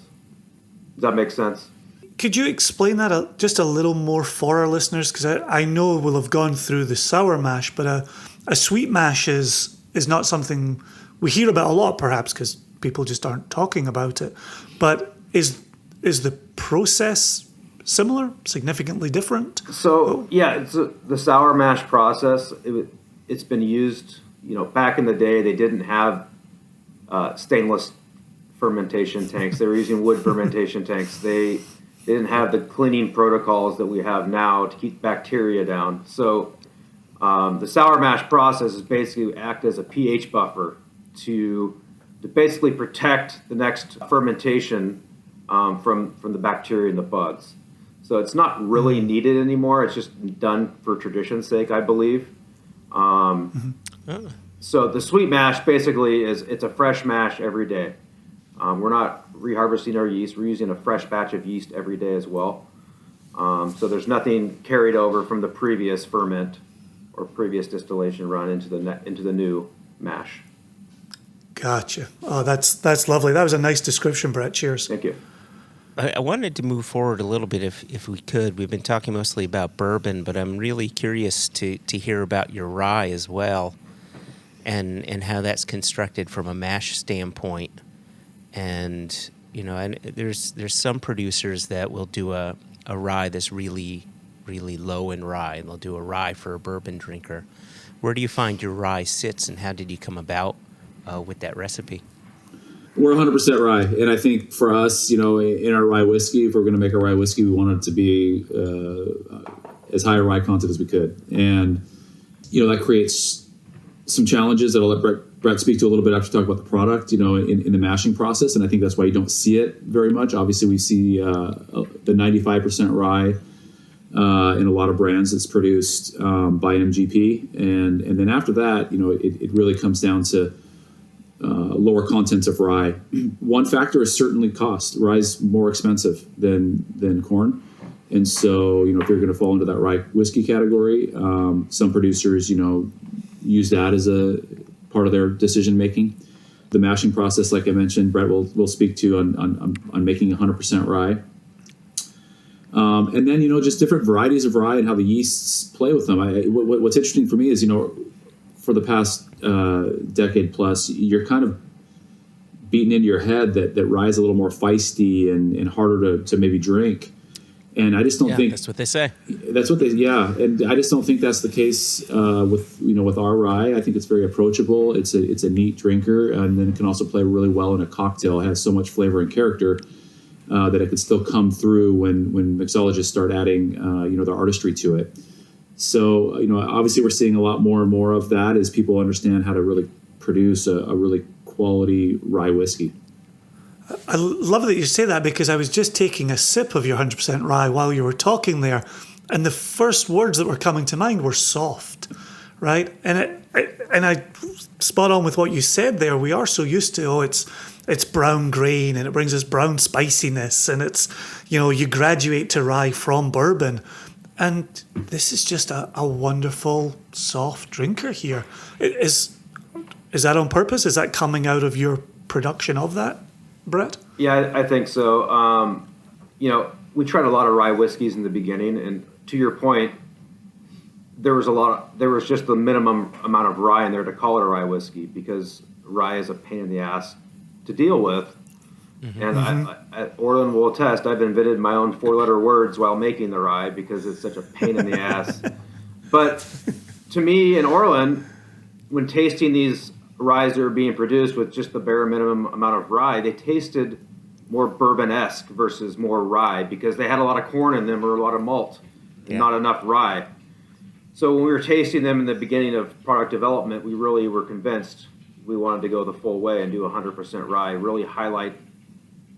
Does that make sense? Could you explain that just a little more for our listeners? Because I know we'll have gone through the sour mash, but a sweet mash is not something we hear about a lot, perhaps because people just aren't talking about it. But is the process similar, significantly different? So it's the sour mash process. It's been used. Back in the day, they didn't have stainless fermentation tanks. They were using wood fermentation tanks. They didn't have the cleaning protocols that we have now to keep bacteria down. So the sour mash process is basically act as a pH buffer to basically protect the next fermentation from the bacteria and the bugs. So it's not really needed anymore. It's just done for tradition's sake, I believe. So the sweet mash basically it's a fresh mash every day. We're not reharvesting our yeast. We're using a fresh batch of yeast every day as well. So there's nothing carried over from the previous ferment or previous distillation run into the new mash. Gotcha. Oh, that's lovely. That was a nice description, Brett. Cheers. Thank you. I wanted to move forward a little bit if we could. We've been talking mostly about bourbon, but I'm really curious to hear about your rye as well, and how that's constructed from a mash standpoint. And and there's some producers that will do a rye that's really, really low in rye, and they'll do a rye for a bourbon drinker. Where do you find your rye sits, and how did you come about with that recipe? We're 100% rye, and I think for us, in our rye whiskey, if we're going to make a rye whiskey, we want it to be as high a rye content as we could, and that creates some challenges that I'll let Brett speak to a little bit after talk about the product, in the mashing process, and I think that's why you don't see it very much. Obviously, we see the 95% rye in a lot of brands that's produced by MGP, and then after that, it really comes down to lower contents of rye. One factor is certainly cost. Rye is more expensive than corn. And so, if you're going to fall into that rye whiskey category, some producers, use that as a part of their decision making. The mashing process, like I mentioned, Brett will speak to on making 100% rye. And then, just different varieties of rye and how the yeasts play with them. What's interesting for me is, for the past decade plus, you're kind of beaten into your head that rye is a little more feisty and harder to maybe drink. And I just don't think that's what they say. That's what and I just don't think that's the case with our rye. I think it's very approachable. It's a neat drinker, and then it can also play really well in a cocktail. It has so much flavor and character that it could still come through when mixologists start adding their artistry to it. So, obviously we're seeing a lot more and more of that as people understand how to really produce a really quality rye whiskey. I love that you say that, because I was just taking a sip of your 100% rye while you were talking there, and the first words that were coming to mind were soft, right? And I spot on with what you said there. We are so used to, it's brown grain and it brings us brown spiciness, and it's, you graduate to rye from bourbon. And this is just a wonderful, soft drinker here. Is that on purpose? Is that coming out of your production of that, Brett? Yeah, I think so. We tried a lot of rye whiskeys in the beginning, and to your point, there was just the minimum amount of rye in there to call it a rye whiskey, because rye is a pain in the ass to deal with. And Orlin will attest, I've invented my own 4-letter words while making the rye because it's such a pain in the ass. But to me and Orlin, when tasting these ryes that are being produced with just the bare minimum amount of rye, they tasted more bourbon-esque versus more rye, because they had a lot of corn in them or a lot of malt and not enough rye. So when we were tasting them in the beginning of product development, we really were convinced we wanted to go the full way and do 100% rye, really highlight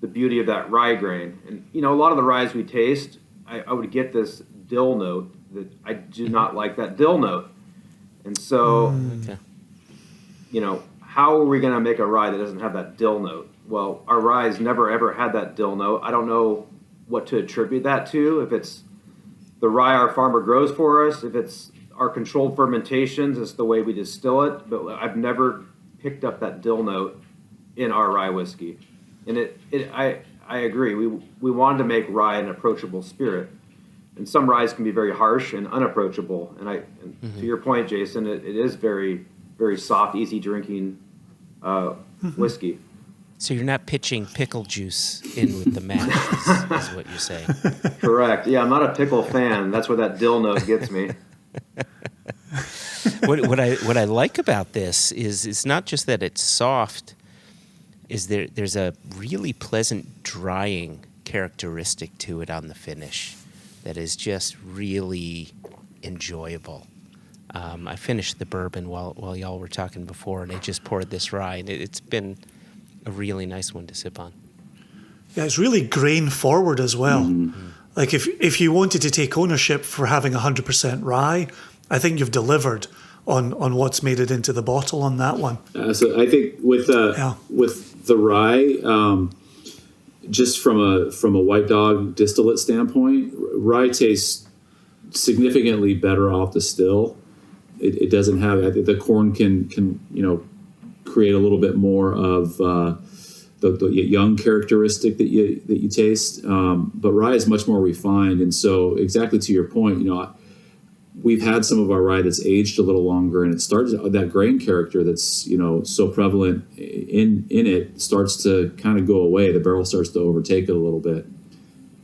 the beauty of that rye grain. And, a lot of the ryes we taste, I would get this dill note that I do not like that dill note. And so, how are we going to make a rye that doesn't have that dill note? Well, our rye's never, ever had that dill note. I don't know what to attribute that to, if it's the rye our farmer grows for us, if it's our controlled fermentations, it's the way we distill it. But I've never picked up that dill note in our rye whiskey. And I agree. We wanted to make rye an approachable spirit, and some ryes can be very harsh and unapproachable. And to your point, Jason, it is very, very soft, easy drinking whiskey. So you're not pitching pickle juice in with the mash, is what you're saying. Correct. Yeah, I'm not a pickle fan. That's where that dill note gets me. What I like about this is it's not just that it's soft. There's a really pleasant drying characteristic to it on the finish that is just really enjoyable. I finished the bourbon while y'all were talking before, and I just poured this rye, and it's been a really nice one to sip on. Yeah, it's really grain forward as well. Mm-hmm. Like if you wanted to take ownership for having 100% rye, I think you've delivered on what's made it into the bottle on that one. So I think with the rye, just from a white dog distillate standpoint, rye tastes significantly better off the still. It doesn't have the corn can create a little bit more of the young characteristic that you taste, but rye is much more refined. And so, exactly to your point, we've had some of our rye that's aged a little longer, and it starts that grain character that's so prevalent in it starts to kind of go away. The barrel starts to overtake it a little bit,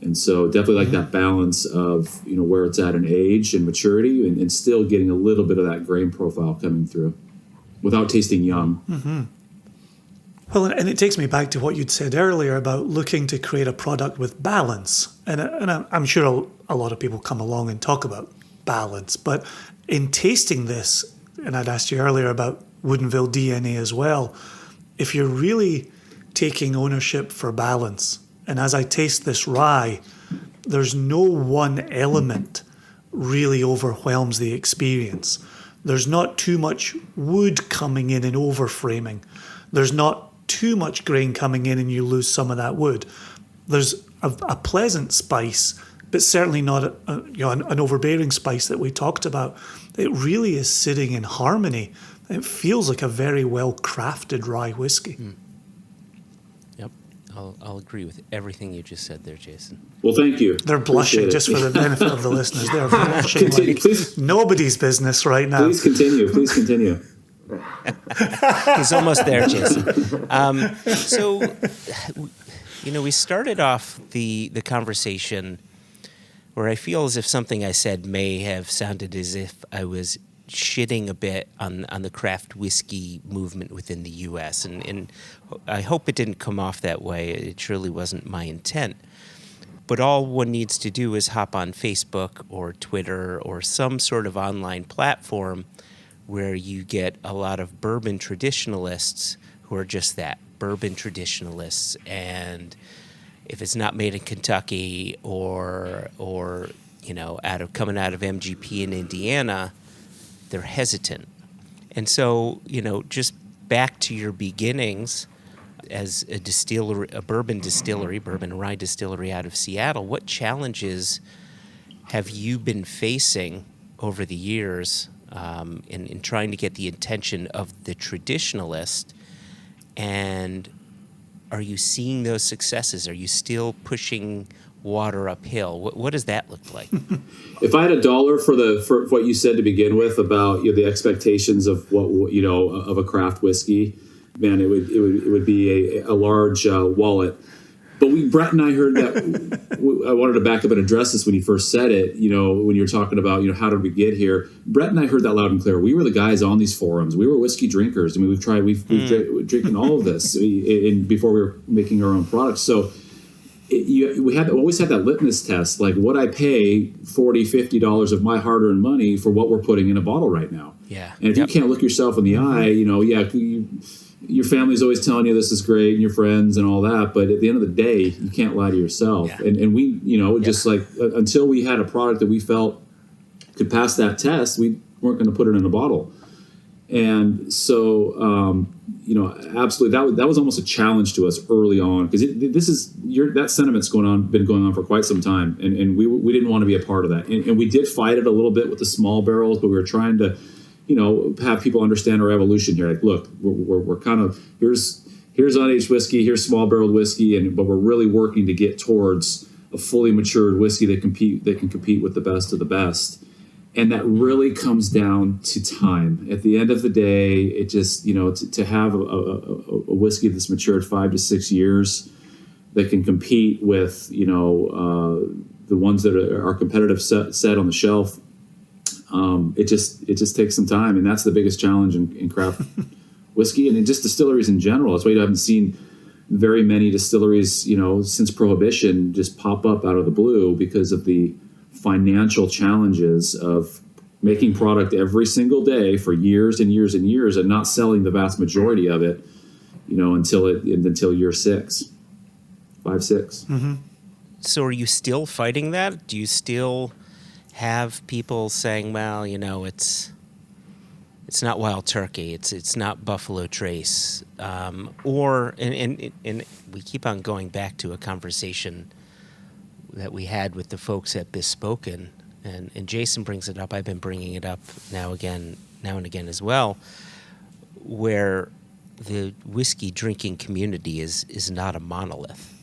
and so definitely like that balance of where it's at in age and maturity, and still getting a little bit of that grain profile coming through without tasting young. Mm-hmm. Well, and it takes me back to what you'd said earlier about looking to create a product with balance, and I'm sure a lot of people come along and talk about balance, but in tasting this, and I'd asked you earlier about Woodinville DNA as well, if you're really taking ownership for balance, and as I taste this rye, there's no one element really overwhelms the experience. There's not too much wood coming in and overframing. There's not too much grain coming in and you lose some of that wood. There's a pleasant spice, but certainly not an overbearing spice that we talked about. It really is sitting in harmony. It feels like a very well-crafted rye whiskey. Yep, I'll agree with everything you just said there, Jason. Well, thank you. They're blushing just for the benefit of the listeners. They're blushing like nobody's business right now. Please continue. He's almost there, Jason. So, we started off the conversation where I feel as if something I said may have sounded as if I was shitting a bit on the craft whiskey movement within the U.S. And I hope it didn't come off that way. It surely wasn't my intent. But all one needs to do is hop on Facebook or Twitter or some sort of online platform where you get a lot of bourbon traditionalists who are just that, bourbon traditionalists. And if it's not made in Kentucky or coming out of MGP in Indiana, they're hesitant. And so, just back to your beginnings as a distillery, a bourbon and rye distillery out of Seattle, what challenges have you been facing over the years in trying to get the attention of the traditionalist? And are you seeing those successes? Are you still pushing water uphill? What does that look like? If I had $1 for what you said to begin with about the expectations of what of a craft whiskey, man, it would be a large wallet. But Brett and I heard that. I wanted to back up and address this when you first said it. When you were talking about how did we get here? Brett and I heard that loud and clear. We were the guys on these forums. We were whiskey drinkers. I mean, we've drinking all of this before we were making our own products. So we always had that litmus test, like, would I pay $40, $50 of my hard-earned money for what we're putting in a bottle right now? Yeah. And if you can't look yourself in the eye, your family's always telling you this is great and your friends and all that, but at the end of the day, you can't lie to yourself. Yeah. And we, just like until we had a product that we felt could pass that test, we weren't going to put it in a bottle. And so, absolutely, that was almost a challenge to us early on, because that sentiment's been going on for quite some time, and we didn't want to be a part of that. And we did fight it a little bit with the small barrels, but we were trying to have people understand our evolution here. Like, look, we're kind of here's unaged whiskey, here's small barreled whiskey, but we're really working to get towards a fully matured whiskey that can compete with the best of the best. And that really comes down to time. At the end of the day, it just to have a whiskey that's matured 5 to 6 years that can compete with the ones that are competitive set on the shelf. It just takes some time, and that's the biggest challenge in craft whiskey and in just distilleries in general. That's why you haven't seen very many distilleries, since Prohibition, just pop up out of the blue, because of the financial challenges of making product every single day for years and years and years, and not selling the vast majority of it, until year 5, 6. Mm-hmm. So, are you still fighting that? Do you still have people saying, well, it's It's not Wild Turkey. It's not Buffalo Trace. And we keep on going back to a conversation that we had with the folks at Bespoken, and Jason brings it up. I've been bringing it up now and again as well, where the whiskey drinking community is not a monolith,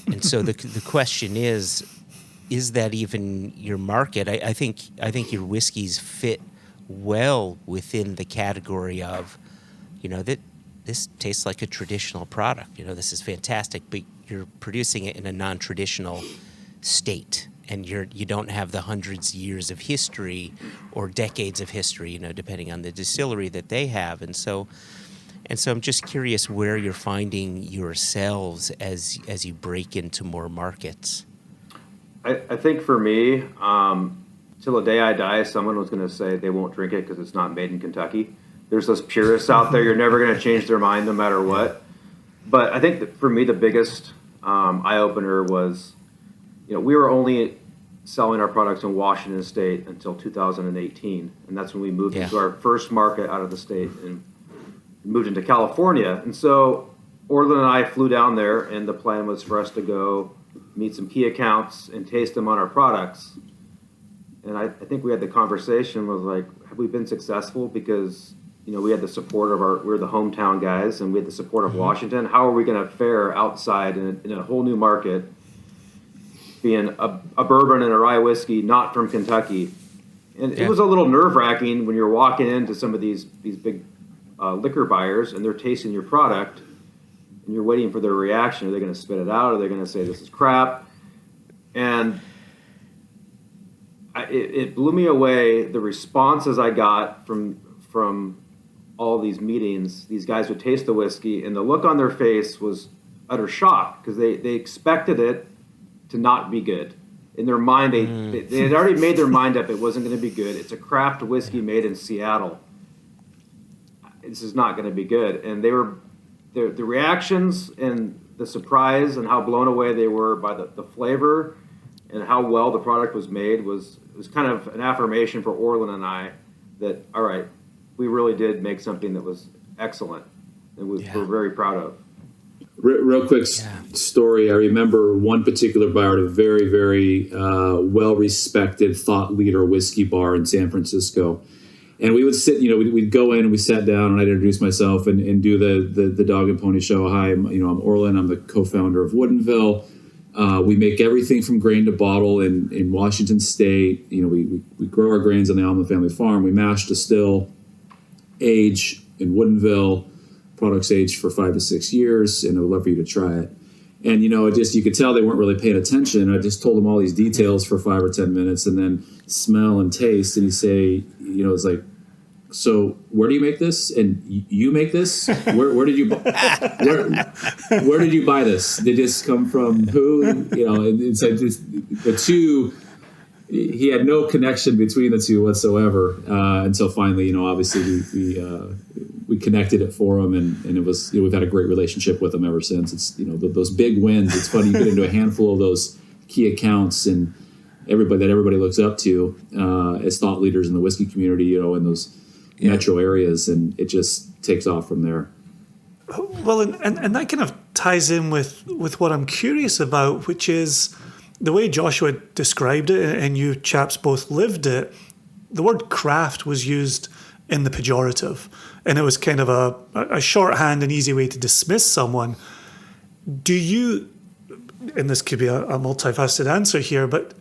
and so the question is that even your market? I think your whiskeys fit well within the category of, that this tastes like a traditional product. This is fantastic, but you're producing it in a non-traditional state, and you don't have the hundreds of years of history or decades of history, depending on the distillery that they have. And so I'm just curious where you're finding yourselves as you break into more markets. I think for me, till the day I die, someone was going to say they won't drink it because it's not made in Kentucky. There's those purists out there. You're never going to change their mind no matter what. But I think that for me, the biggest eye-opener was, we were only selling our products in Washington State until 2018. And that's when we moved into our first market out of the state and moved into California. And so Orlin and I flew down there, and the plan was for us to go meet some key accounts and taste them on our products. And I think we had the conversation was like, have we been successful? Because, we had the support of we're the hometown guys, and we had the support of Washington. How are we going to fare outside in a whole new market, being a bourbon and a rye whiskey not from Kentucky? And it was a little nerve-wracking when you're walking into some of these big liquor buyers, and they're tasting your product, and you're waiting for their reaction. Are they going to spit it out? Are they going to say this is crap? And it blew me away, the responses I got from all these meetings. These guys would taste the whiskey, and the look on their face was utter shock, because they expected it to not be good. In their mind, they had already made their mind up it wasn't going to be good. It's a craft whiskey made in Seattle. This is not going to be good. And the reactions and the surprise and how blown away they were by the flavor and how well the product was made was kind of an affirmation for Orlin and I that, all right, we really did make something that was excellent and we're very proud of. Real quick story. I remember one particular bar at a very, very well-respected thought leader whiskey bar in San Francisco. And we would sit, we'd go in and we sat down and I'd introduce myself and do the dog and pony show. Hi, I'm Orlin. I'm the co-founder of Woodinville. We make everything from grain to bottle in Washington State. We grow our grains on the Almond family farm. We mash, distill, age in Woodinville. Products aged for 5 to 6 years, and I would love for you to try it. And you could tell they weren't really paying attention. I just told them all these details for 5 or 10 minutes, and then smell and taste. And you say, it's like, so where do you make this? And you make this? Where did you where did you buy this? Did this come from who? And it's like the two. He had no connection between the two whatsoever until finally, obviously we connected it for him, and it was we've had a great relationship with him ever since. It's those big wins. It's funny, you get into a handful of those key accounts and everybody looks up to as thought leaders in the whiskey community, in those metro areas, and it just takes off from there. Well, and that kind of ties in with what I'm curious about, which is the way Joshua described it, and you chaps both lived it. The word craft was used in the pejorative, and it was kind of a shorthand and easy way to dismiss someone. Do you, and this could be a multifaceted answer here, but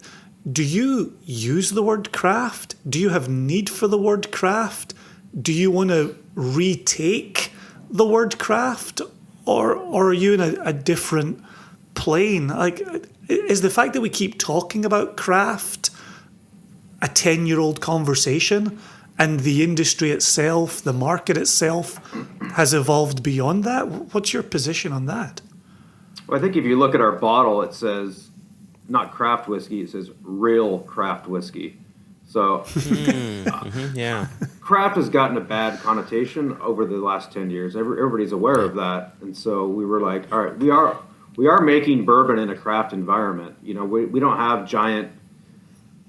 do you use the word craft? Do you have need for the word craft? Do you want to retake the word craft, or are you in a different plane? Like, is the fact that we keep talking about craft a 10-year-old conversation, and the industry itself, the market itself, has evolved beyond that? What's your position on that? Well, I think if you look at our bottle, it says not craft whiskey, it says real craft whiskey. So craft has gotten a bad connotation over the last 10 years. Everybody's aware of that. And so we were like, all right, we are making bourbon in a craft environment. We don't have giant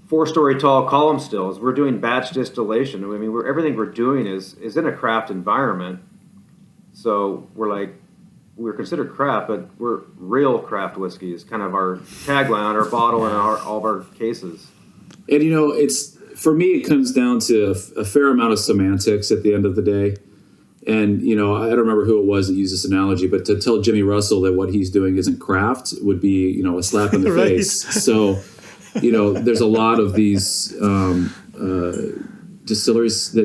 4-story tall column stills. We're doing batch distillation. I mean, everything we're doing is in a craft environment. So we're considered craft, but we're real craft whiskey is kind of our tagline on our bottle and all of our cases. And it's, for me, it comes down to a fair amount of semantics at the end of the day. And, I don't remember who it was that used this analogy, but to tell Jimmy Russell that what he's doing isn't craft would be, a slap in the Right. face. So, there's a lot of these distilleries,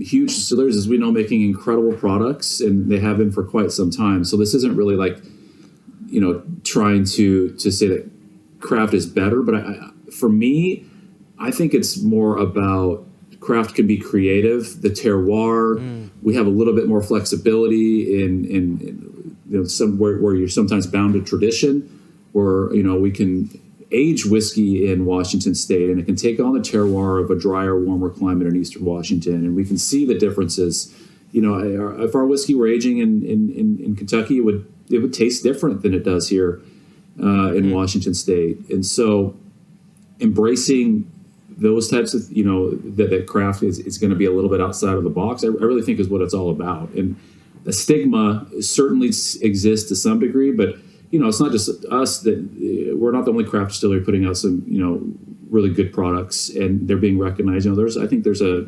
huge distilleries, as we know, making incredible products, and they have been for quite some time. So this isn't really like, trying to say that craft is better. But for me, I think it's more about craft can be creative, the terroir. We have a little bit more flexibility in somewhere where you're sometimes bound to tradition, where, we can age whiskey in Washington State, and it can take on the terroir of a drier, warmer climate in Eastern Washington, and we can see the differences. If our whiskey were aging in Kentucky, it would taste different than it does here in Washington State. And so, embracing those types of that craft is going to be a little bit outside of the box, I really think is what it's all about. And the stigma certainly exists to some degree, but it's not just us that we're not the only craft distillery putting out some, really good products, and they're being recognized. I think there's a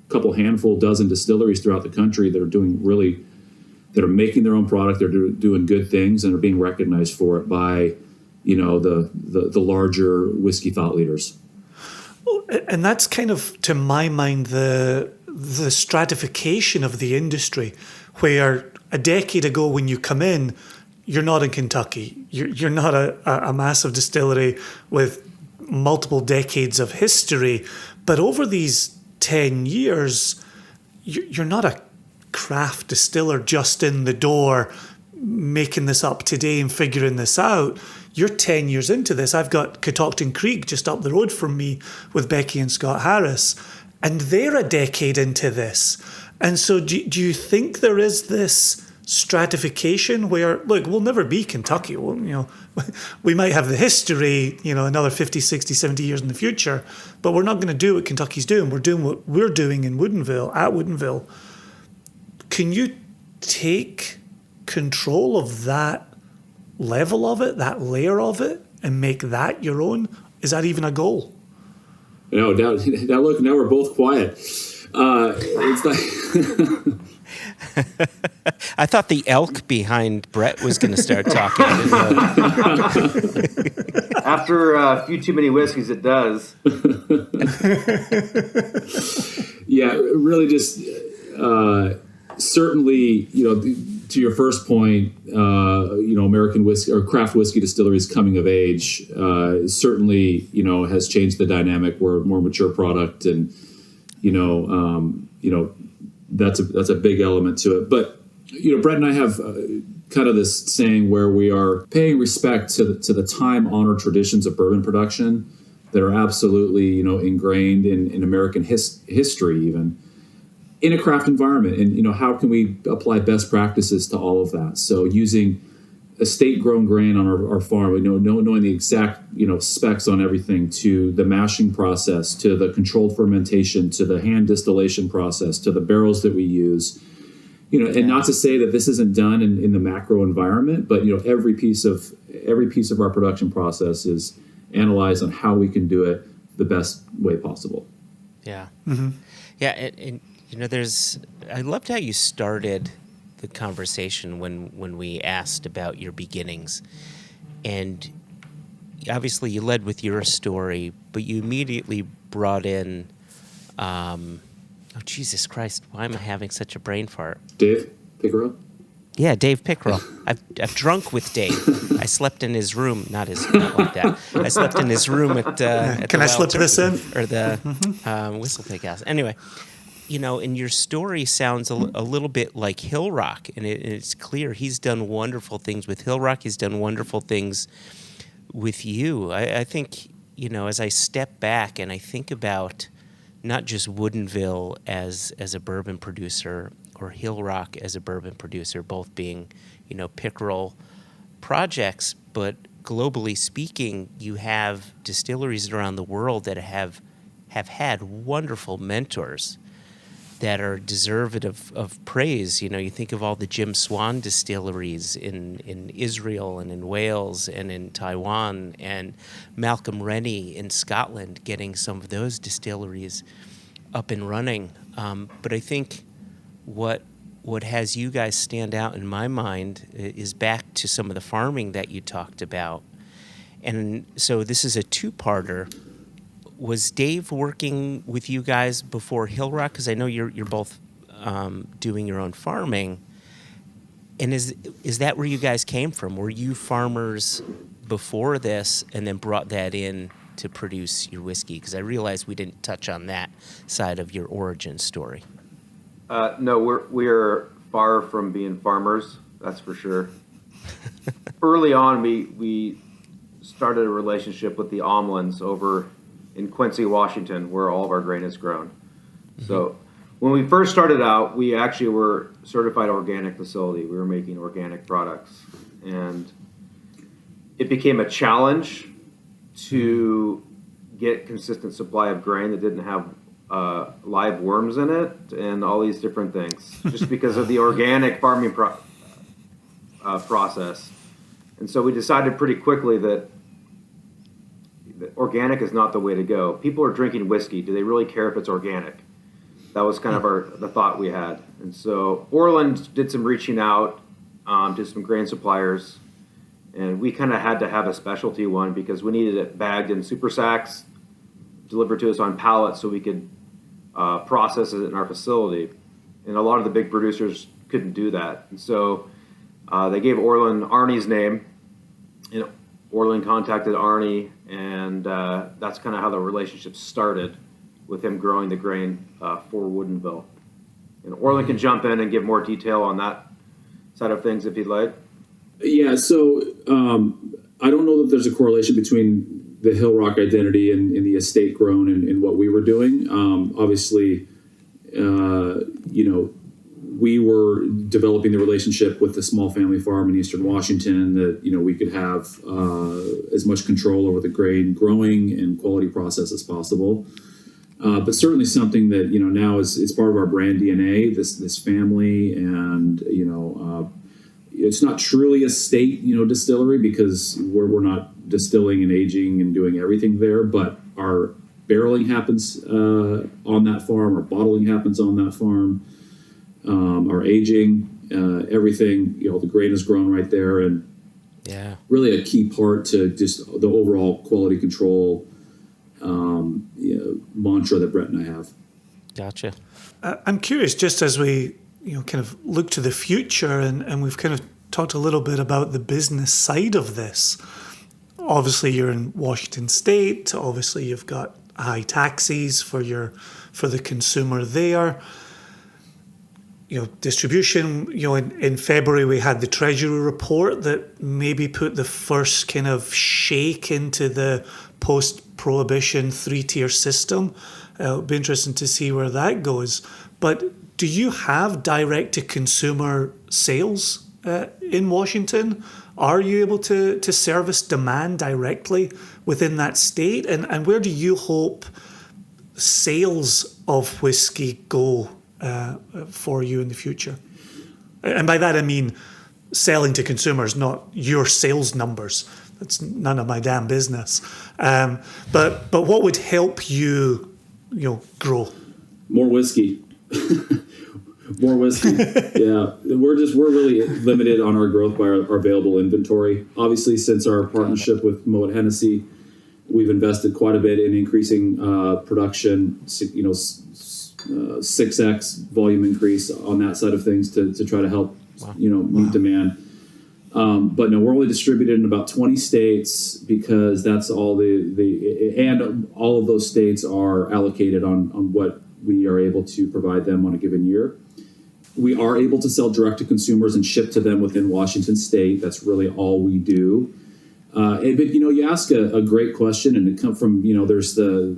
couple dozen distilleries throughout the country that are making their own product. They're doing good things and are being recognized for it by, the larger whiskey thought leaders. Well, and that's kind of, to my mind, the stratification of the industry, where a decade ago when you come in, you're not in Kentucky. You're not a massive distillery with multiple decades of history. But over these 10 years, you're not a craft distiller just in the door making this up today and figuring this out. You're 10 years into this. I've got Catoctin Creek just up the road from me with Becky and Scott Harris, and they're a decade into this. And so do you think there is this stratification where, look, we'll never be Kentucky. We might have the history, another 50, 60, 70 years in the future, but we're not going to do what Kentucky's doing. We're doing what we're doing in Woodinville. Can you take control of that level of it, that layer of it, and make that your own? Is that even a goal? Now look, now we're both quiet. It's like... I thought the elk behind Brett was going to start talking. After a few too many whiskeys, it does. Yeah, really just certainly, to your first point, American whiskey or craft whiskey distilleries coming of age certainly, has changed the dynamic. We're a more mature product, and that's a big element to it. But Brett and I have kind of this saying where we are paying respect to the time-honored traditions of bourbon production that are absolutely ingrained in American history, even in a craft environment. And how can we apply best practices to all of that? So using estate-grown grain on our farm, knowing the exact specs on everything, to the mashing process, to the controlled fermentation, to the hand distillation process, to the barrels that we use. And not to say that this isn't done in the macro environment, but every piece of our production process is analyzed on how we can do it the best way possible. Yeah, yeah, and I loved how you started the conversation when we asked about your beginnings, and obviously you led with your story, but you immediately brought in. Oh, Jesus Christ, why am I having such a brain fart? Dave Pickerel? Yeah, Dave Pickerel. I've drunk with Dave. I slept in his room, not like that. I slept in his room at Can I slip this in? Or the Whistle Pig House. Anyway, and your story sounds a little bit like Hill Rock, and it's clear he's done wonderful things with Hill Rock. He's done wonderful things with you. I think, as I step back and I think about not just Woodinville as a bourbon producer or Hill Rock as a bourbon producer, both being, Pickerel projects, but globally speaking, you have distilleries around the world that have had wonderful mentors that are deserved of praise. You know, you think of all the Jim Swan distilleries in Israel and in Wales and in Taiwan, and Malcolm Rennie in Scotland getting some of those distilleries up and running. But I think what has you guys stand out in my mind is back to some of the farming that you talked about. And so this is a two-parter. Was Dave working with you guys before Hill Rock? Because I know you're both doing your own farming. And is that where you guys came from? Were you farmers before this and then brought that in to produce your whiskey? Because I realized we didn't touch on that side of your origin story. No, we're far from being farmers, that's for sure. Early on, we started a relationship with the Omlins over in Quincy, Washington, where all of our grain is grown. Mm-hmm. So when we first started out, we actually were certified organic facility. We were making organic products. And it became a challenge to get consistent supply of grain that didn't have live worms in it and all these different things, just because of the organic farming process. And so we decided pretty quickly that organic is not the way to go. People are drinking whiskey. Do they really care if it's organic? That was kind of the thought we had. And so Orlin did some reaching out to some grain suppliers, and we kind of had to have a specialty one because we needed it bagged in super sacks, delivered to us on pallets so we could process it in our facility. And a lot of the big producers couldn't do that. And so they gave Orlin Arnie's name, and Orlin contacted Arnie, and that's kind of how the relationship started with him growing the grain for Woodinville. And Orlin can jump in and give more detail on that side of things if he'd like. Yeah, so I don't know that there's a correlation between the Hill Rock identity and the estate grown and what we were doing. Obviously, we were developing the relationship with the small family farm in Eastern Washington that, we could have as much control over the grain growing and quality process as possible. But certainly something that, now is part of our brand DNA, this family, and, it's not truly a state, distillery because we're not distilling and aging and doing everything there, but our barreling happens on that farm, our bottling happens on that farm. Our aging, everything, the grain is grown right there, and really a key part to just the overall quality control mantra that Brett and I have. Gotcha. I'm curious, just as we kind of look to the future, and we've kind of talked a little bit about the business side of this. Obviously, you're in Washington State. Obviously, you've got high taxes for the consumer there. Distribution, in February we had the Treasury report that maybe put the first kind of shake into the post-prohibition 3-tier system. It'll be interesting to see where that goes. But do you have direct-to-consumer sales in Washington? Are you able to service demand directly within that state? And where do you hope sales of whiskey go for you in the future? And by that I mean selling to consumers, not your sales numbers. That's none of my damn business. But what would help you, grow? More whiskey. More whiskey. Yeah, we're really limited on our growth by our available inventory. Obviously, since our partnership with Moet Hennessy, we've invested quite a bit in increasing production. 6x volume increase on that side of things to try to help meet demand. But no, we're only distributed in about 20 states because that's all and all of those states are allocated on what we are able to provide them on a given year. We are able to sell direct to consumers and ship to them within Washington State. That's really all we do. But you ask a great question, and it comes from there's the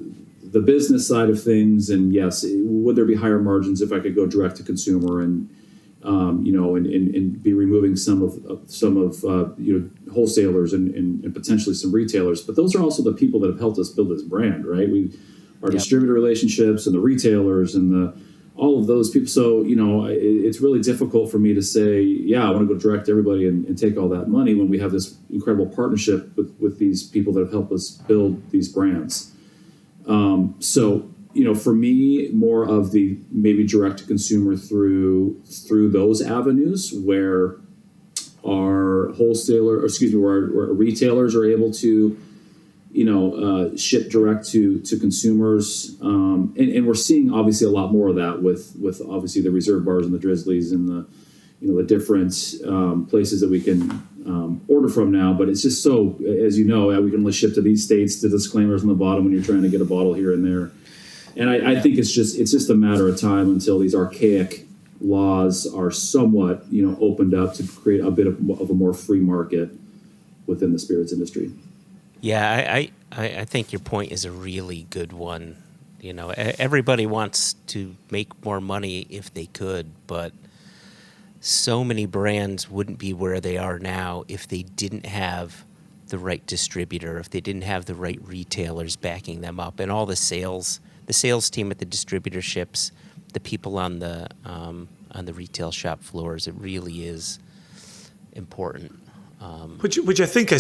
business side of things, and yes, would there be higher margins if I could go direct to consumer? And and be removing some of wholesalers and potentially some retailers. But those are also the people that have helped us build this brand, right? Our distributor relationships and the retailers and all of those people. So, it's really difficult for me to say, yeah, I want to go direct to everybody and take all that money when we have this incredible partnership with these people that have helped us build these brands. For me, more of the maybe direct to consumer through those avenues where our where our retailers are able to, ship direct to consumers. And we're seeing obviously a lot more of that with obviously the Reserve Bars and the Drizzlies and the different places that we can order from now. But it's just so, as we can only ship to these states, the disclaimers on the bottom when you're trying to get a bottle here and there. And I think it's just a matter of time until these archaic laws are somewhat, opened up to create a bit of a more free market within the spirits industry. Yeah, I think your point is a really good one. Everybody wants to make more money if they could, but so many brands wouldn't be where they are now if they didn't have the right distributor, if they didn't have the right retailers backing them up, and all the sales team at the distributorships, the people on the retail shop floors. It really is important. Which I think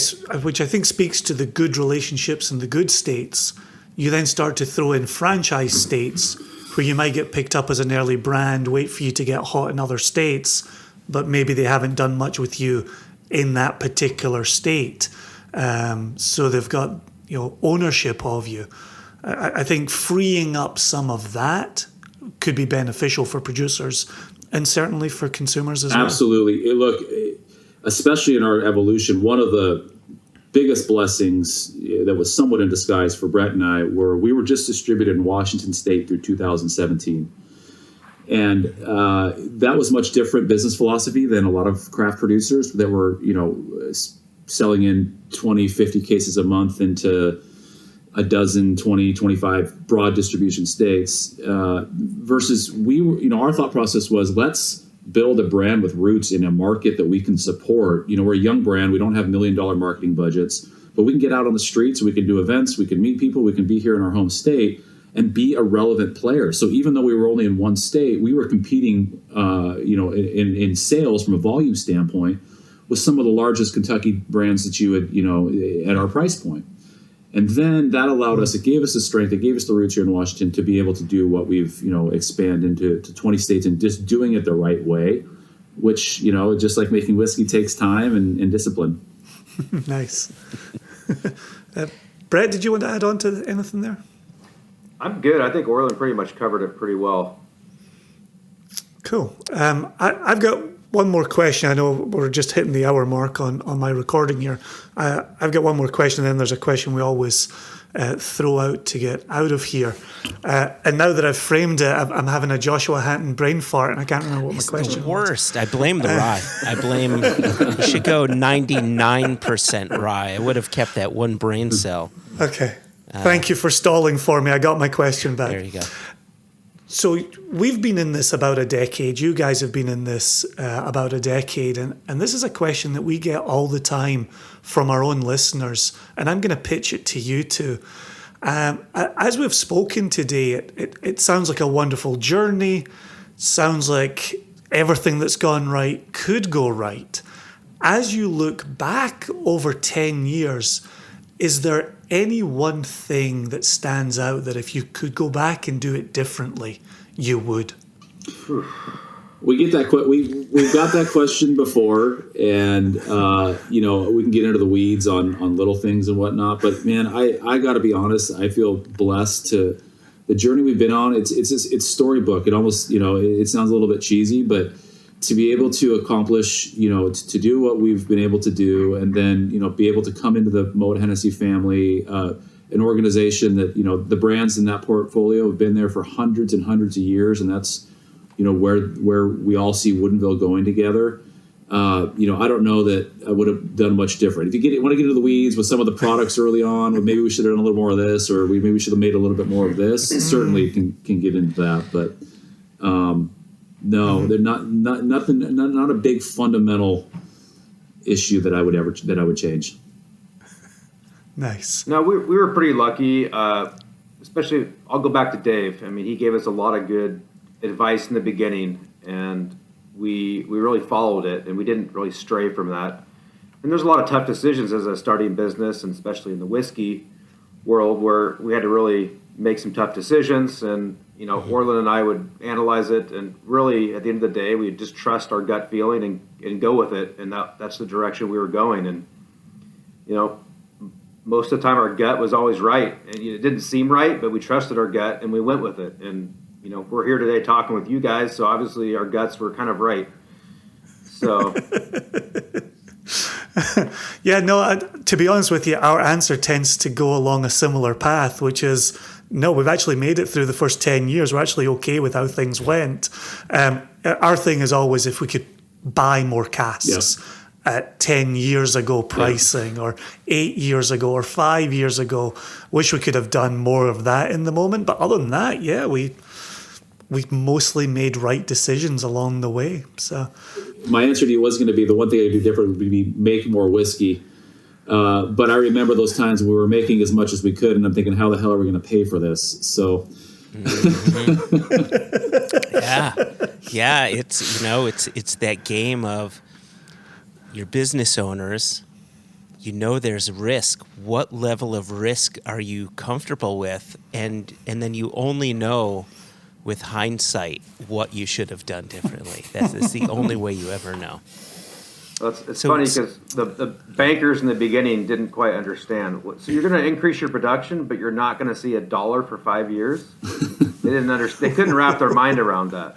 speaks to the good relationships in the good states. You then start to throw in franchise states where you might get picked up as an early brand, wait for you to get hot in other states, but maybe they haven't done much with you in that particular state. So they've got ownership of you. I think freeing up some of that could be beneficial for producers and certainly for consumers as well. Absolutely. Look, especially in our evolution, one of the biggest blessings that was somewhat in disguise for Brett and I we were just distributed in Washington State through 2017. And that was much different business philosophy than a lot of craft producers that were, selling in 20, 50 cases a month into a dozen, 20, 25 broad distribution states versus our thought process was, let's build a brand with roots in a market that we can support. We're a young brand. We don't have $1 million marketing budgets, but we can get out on the streets. We can do events. We can meet people. We can be here in our home state and be a relevant player. So even though we were only in one state, we were competing, in sales from a volume standpoint with some of the largest Kentucky brands that you would, at our price point. And then that allowed us, it gave us the strength, it gave us the roots here in Washington to be able to do what we've, expand into 20 states and just doing it the right way, which, just like making whiskey takes time and discipline. Nice. Brett, did you want to add on to anything there? I'm good. I think Orlin pretty much covered it pretty well. Cool. I've got one more question. I know we're just hitting the hour mark on my recording here. I've got one more question, and then there's a question we always throw out to get out of here. And now that I've framed it, I'm having a Joshua Hatton brain fart, and I can't remember what my question was. It's the worst. I blame the rye. You should go 99% rye. I would have kept that one brain cell. Okay. Thank you for stalling for me. I got my question back. There you go. So we've been in this about a decade. You guys have been in this about a decade. And this is a question that we get all the time from our own listeners. And I'm going to pitch it to you two. As we've spoken today, it sounds like a wonderful journey. Sounds like everything that's gone right could go right. As you look back over 10 years, is there any one thing that stands out that if you could go back and do it differently, you would? We get that. We've got that question before, and we can get into the weeds on little things and whatnot. But man, I got to be honest. I feel blessed to the journey we've been on. It's storybook. It almost it sounds a little bit cheesy, but to be able to accomplish, to do what we've been able to do, and then, be able to come into the Moet Hennessy family, an organization that, the brands in that portfolio have been there for hundreds and hundreds of years. And that's, where we all see Woodinville going together. I don't know that I would have done much different. If you want to get into the weeds with some of the products early on, well, maybe we should have done a little more of this, or maybe we should have made a little bit more of this. Certainly can get into that. But, No, they're not a big fundamental issue that I would change. Nice. No, we were pretty lucky, especially, I'll go back to Dave. I mean, he gave us a lot of good advice in the beginning, and we really followed it, and we didn't really stray from that. And there's a lot of tough decisions as a starting business, and especially in the whiskey world, where we had to really make some tough decisions. And, Orlin and I would analyze it, and really, at the end of the day, we'd just trust our gut feeling and go with it, and that's the direction we were going. And, most of the time our gut was always right, and it didn't seem right, but we trusted our gut and we went with it. And we're here today talking with you guys, so obviously our guts were kind of right. So yeah, no, to be honest with you, our answer tends to go along a similar path, which is no, we've actually made it through the first 10 years. We're actually okay with how things went. Our thing is always if we could buy more casks. Yeah. At 10 years ago pricing, or 8 years ago, or 5 years ago. Wish we could have done more of that in the moment. But other than that, yeah, we mostly made right decisions along the way. So my answer to you was going to be the one thing I'd do different would be make more whiskey. But I remember those times when we were making as much as we could, and I'm thinking, how the hell are we going to pay for this? So yeah, it's that game of your business owners. There's risk. What level of risk are you comfortable with? And then you only know with hindsight what you should have done differently. That's the only way you ever know. Well, it's funny because the bankers in the beginning didn't quite understand. So you're going to increase your production, but you're not going to see $1 for 5 years? They didn't understand. They couldn't wrap their mind around that.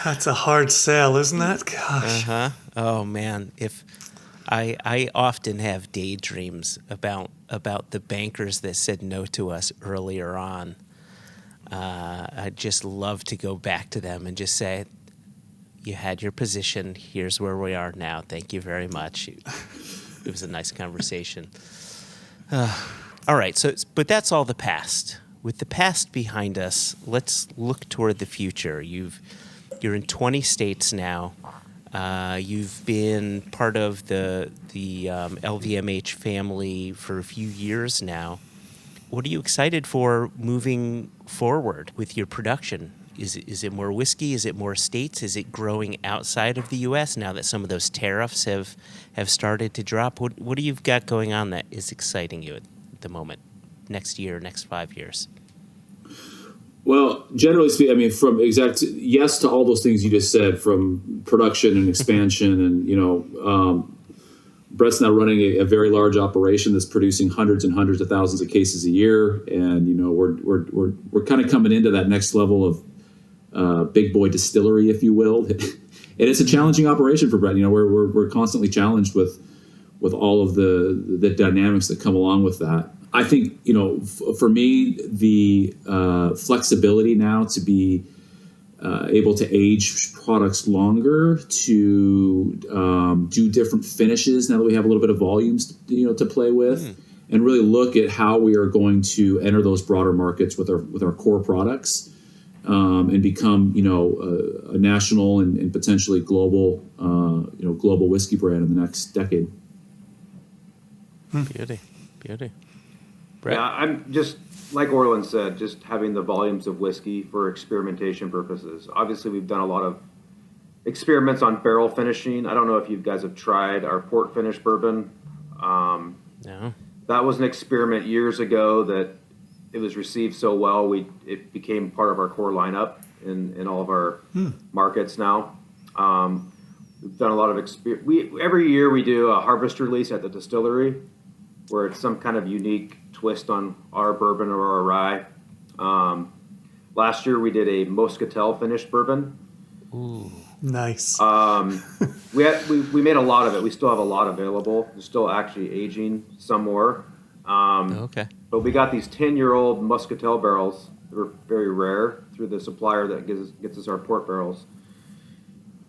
That's a hard sell, isn't it? Gosh. Oh man, if I often have daydreams about the bankers that said no to us earlier on. I'd just love to go back to them and just say, you had your position. Here's where we are now. Thank you very much. It was a nice conversation. All right, but that's all the past. With the past behind us, let's look toward the future. You're in 20 states now. You've been part of the LVMH family for a few years now. What are you excited for moving forward with your production? Is it more whiskey? Is it more states? Is it growing outside of the U.S. now that some of those tariffs have started to drop? What do you got going on that is exciting you at the moment, next year, next 5 years? Well, generally speaking, I mean, from exact yes to all those things you just said, from production and expansion, and Brett's now running a very large operation that's producing hundreds and hundreds of thousands of cases a year, and we're kind of coming into that next level of big boy distillery, if you will. And it's a challenging operation for Brett. We're constantly challenged with all of the dynamics that come along with that. I think, for me, the flexibility now to be able to age products longer, to do different finishes now that we have a little bit of volumes, to play with, and really look at how we are going to enter those broader markets with our core products, and become, a national and potentially global whiskey brand in the next decade. Beauty. Brett? Yeah, I'm just, like Orlin said, just having the volumes of whiskey for experimentation purposes. Obviously, we've done a lot of experiments on barrel finishing. I don't know if you guys have tried our port finish bourbon. No. That was an experiment years ago that it was received so well, it became part of our core lineup in all of our markets now. We've done a lot of every year we do a harvest release at the distillery, where it's some kind of unique twist on our bourbon or our rye. Last year we did a Moscatel finished bourbon. Ooh, nice. We made a lot of it. We still have a lot available. We're still actually aging some more. Okay. But we got these 10-year-old Moscatel barrels that were very rare through the supplier that gets us our port barrels.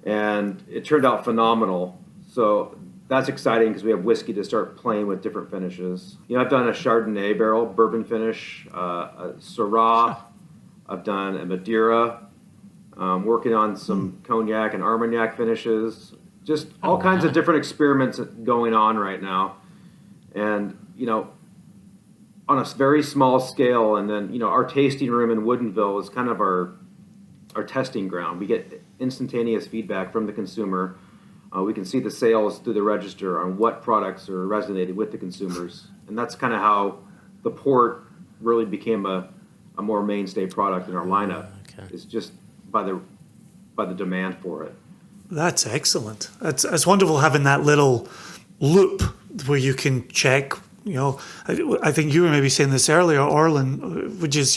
And it turned out phenomenal. So that's exciting because we have whiskey to start playing with different finishes. I've done a Chardonnay barrel bourbon finish, a Syrah. I've done a Madeira. working on some cognac and Armagnac finishes. Just all kinds of different experiments going on right now. And, on a very small scale. And then, our tasting room in Woodinville is kind of our testing ground. We get instantaneous feedback from the consumer. We can see the sales through the register on what products are resonating with the consumers. And that's kind of how the port really became a more mainstay product in our lineup. Okay. It's just by the demand for it. That's excellent. It's wonderful having that little loop where you can check. I think you were maybe saying this earlier, Orlin, which is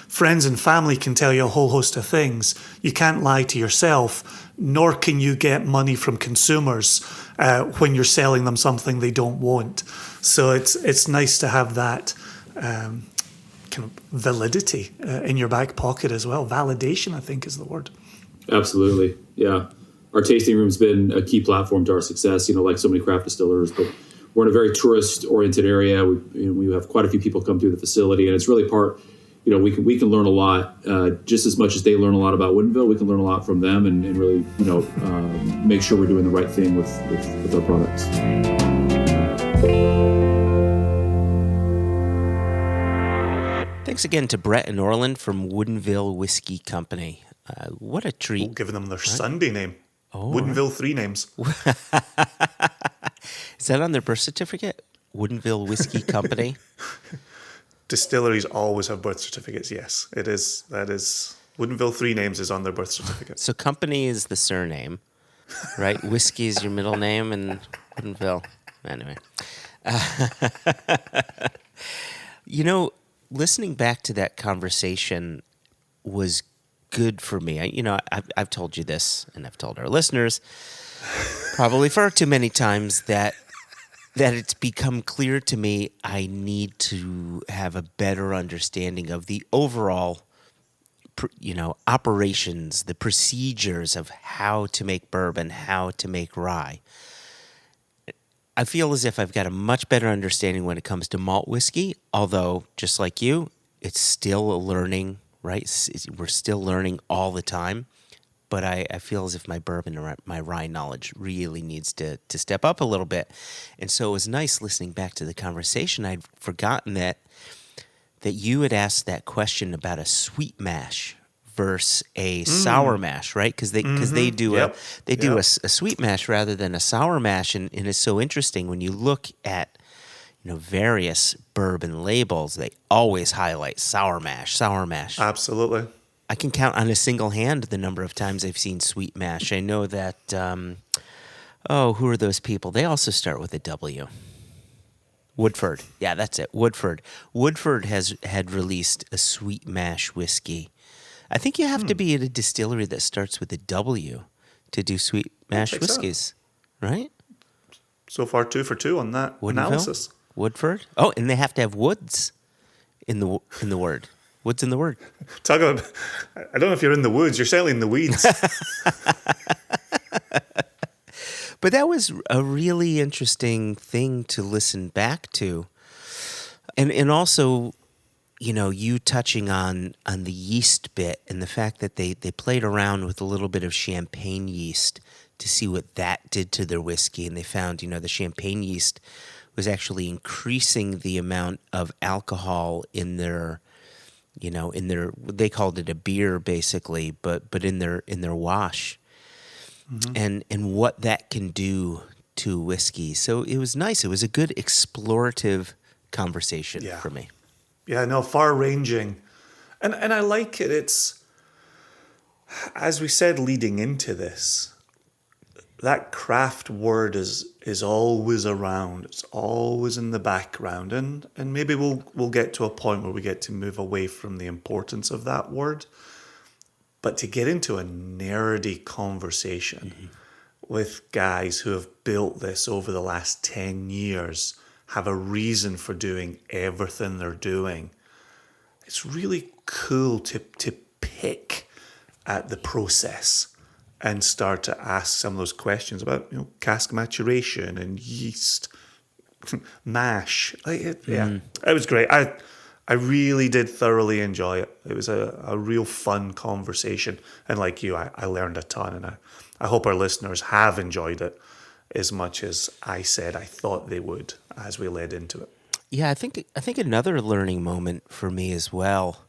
friends and family can tell you a whole host of things. You can't lie to yourself, nor can you get money from consumers when you're selling them something they don't want. So it's nice to have that kind of validity in your back pocket as well. Validation, I think, is the word. Absolutely, yeah. Our tasting room's been a key platform to our success, like so many craft distillers, but we're in a very tourist-oriented area. We have quite a few people come through the facility, and it's really we can learn a lot, just as much as they learn a lot about Woodinville. We can learn a lot from them, and really, make sure we're doing the right thing with our products. Thanks again to Brett and Orlin from Woodinville Whisky Company. What a treat! Giving them their Sunday name. Oh, Woodinville, 3 names. Is that on their birth certificate? Woodinville Whisky Company? Distilleries always have birth certificates, yes. It is. That is. Woodinville, 3 names is on their birth certificate. So company is the surname, right? Whiskey is your middle name, and Woodinville. Anyway. Listening back to that conversation was good for me. I've told you this, and I've told our listeners probably far too many times that it's become clear to me I need to have a better understanding of the overall, operations, the procedures of how to make bourbon, how to make rye. I feel as if I've got a much better understanding when it comes to malt whiskey, although, just like you, it's still a learning, right? We're still learning all the time. But I feel as if my bourbon or my rye knowledge really needs to step up a little bit. And so it was nice listening back to the conversation. I'd forgotten that you had asked that question about a sweet mash versus a sour mash, right? Because they do a sweet mash rather than a sour mash, and it's so interesting when you look at various bourbon labels. They always highlight sour mash. Absolutely. I can count on a single hand the number of times I've seen sweet mash. I know that, who are those people? They also start with a W. Woodford. Yeah, that's it. Woodford. Woodford had released a sweet mash whiskey. I think you have to be at a distillery that starts with a W to do sweet mash whiskeys, right? So far, 2 for 2 on that analysis. Woodford. Oh, and they have to have woods in the word. Woods in the word. Talk about, I don't know if you're in the woods. You're certainly in the weeds. But that was a really interesting thing to listen back to. And also, you touching on the yeast bit and the fact that they played around with a little bit of champagne yeast to see what that did to their whiskey. And they found, the champagne yeast was actually increasing the amount of alcohol in their they called it a beer basically, but in their wash, and what that can do to whiskey. So it was nice. It was a good explorative conversation for me. Yeah, no, far ranging, and I like it. It's, as we said leading into this, that craft word is always around. It's always in the background, and maybe we'll get to a point where we get to move away from the importance of that word, but to get into a nerdy conversation with guys who have built this over the last 10 years, have a reason for doing everything they're doing. It's really cool to pick at the process and start to ask some of those questions about cask maturation and yeast mash. It was great. I really did thoroughly enjoy it. It was a real fun conversation. And like you, I learned a ton. And I hope our listeners have enjoyed it as much as I said I thought they would as we led into it. Yeah, I think another learning moment for me as well.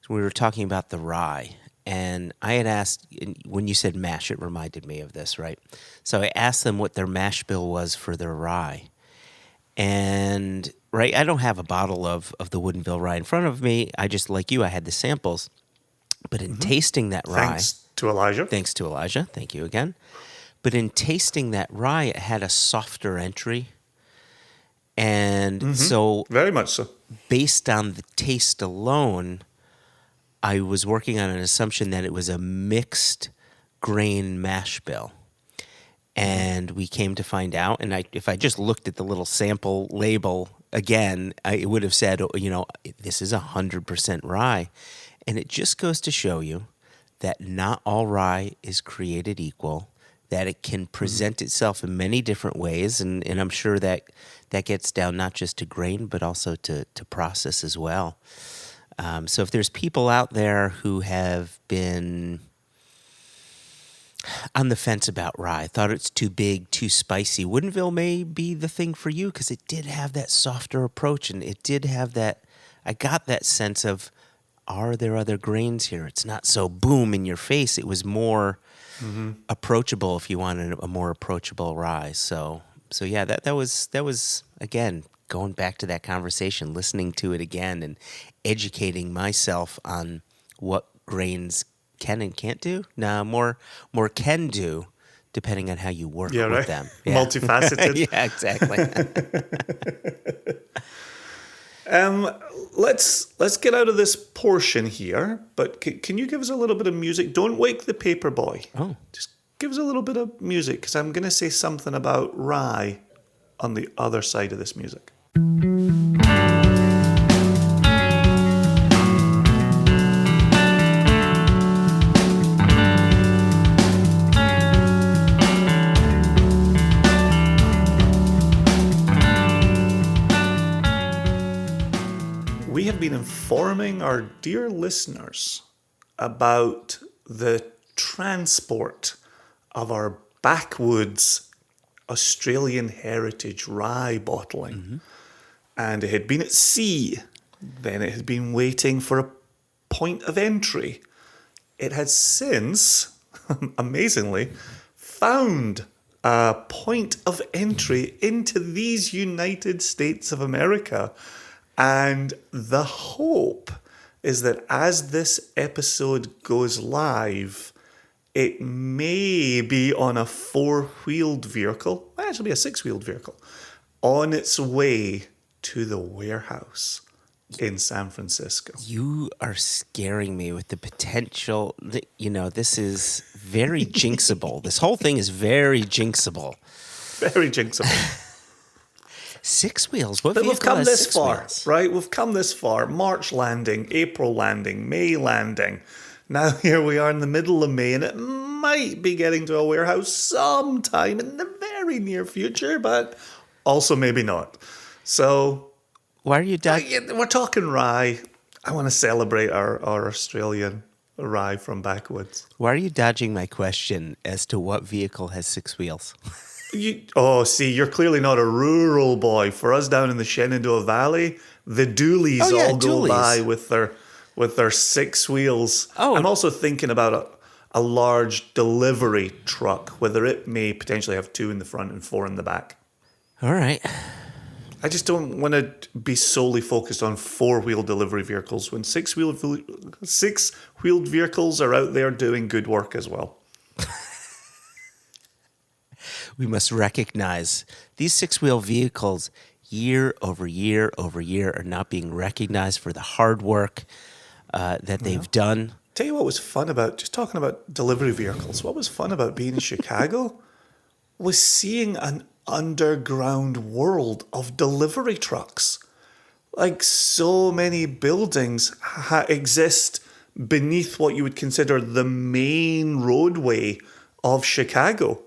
We were talking about the rye, and I had asked, when you said mash, it reminded me of this, right? So I asked them what their mash bill was for their rye. And, right, I don't have a bottle of the Woodinville rye in front of me. I just, like you, I had the samples. But in tasting that rye... Thanks to Elijah. Thanks to Elijah. Thank you again. But in tasting that rye, it had a softer entry. And so... Very much so. Based on the taste alone... I was working on an assumption that it was a mixed grain mash bill. And we came to find out, and if I just looked at the little sample label again, it would have said, this is 100% rye. And it just goes to show you that not all rye is created equal, that it can present itself in many different ways. And I'm sure that gets down not just to grain, but also to process as well. So if there's people out there who have been on the fence about rye, thought it's too big, too spicy, Woodinville may be the thing for you because it did have that softer approach, and it did have that, I got that sense of, are there other grains here? It's not so boom in your face. It was more approachable if you wanted a more approachable rye. So yeah, that was again, going back to that conversation, listening to it again and educating myself on what grains can and can't do. Now, more can do, depending on how you work with them. Yeah. Multifaceted. Yeah, exactly. Let's get out of this portion here, but can you give us a little bit of music? Don't wake the paper boy. Oh. Just give us a little bit of music, because I'm going to say something about rye on the other side of this music. We have been informing our dear listeners about the transport of our backwoods Australian heritage rye bottling. And it had been at sea. Then it had been waiting for a point of entry. It had since, amazingly, found a point of entry into these United States of America. And the hope is that as this episode goes live, it may be on a 4-wheeled vehicle, actually a 6-wheeled vehicle, on its way to the warehouse in San Francisco. You are scaring me with the potential. This is very jinxable. This whole thing is very jinxable. Very jinxable. 6 wheels. What But we've come this far, wheels? right? We've come this far. March landing, April landing, May landing. Now here we are in the middle of May, and it might be getting to a warehouse sometime in the very near future, but also maybe not. So, Why are you we're talking rye. I want to celebrate our Australian rye from backwoods. Why are you dodging my question as to what vehicle has 6 wheels? You're clearly not a rural boy. For us down in the Shenandoah Valley, the dualies all go by with their 6 wheels. Oh. I'm also thinking about a large delivery truck, whether it may potentially have 2 in the front and 4 in the back. All right. I just don't want to be solely focused on 4-wheel delivery vehicles when 6-wheeled vehicles are out there doing good work as well. We must recognize these 6-wheel vehicles year over year over year are not being recognized for the hard work that they've done. Tell you what was fun about, just talking about delivery vehicles, what was fun about being in Chicago was seeing an underground world of delivery trucks. Like, so many buildings exist beneath what you would consider the main roadway of Chicago.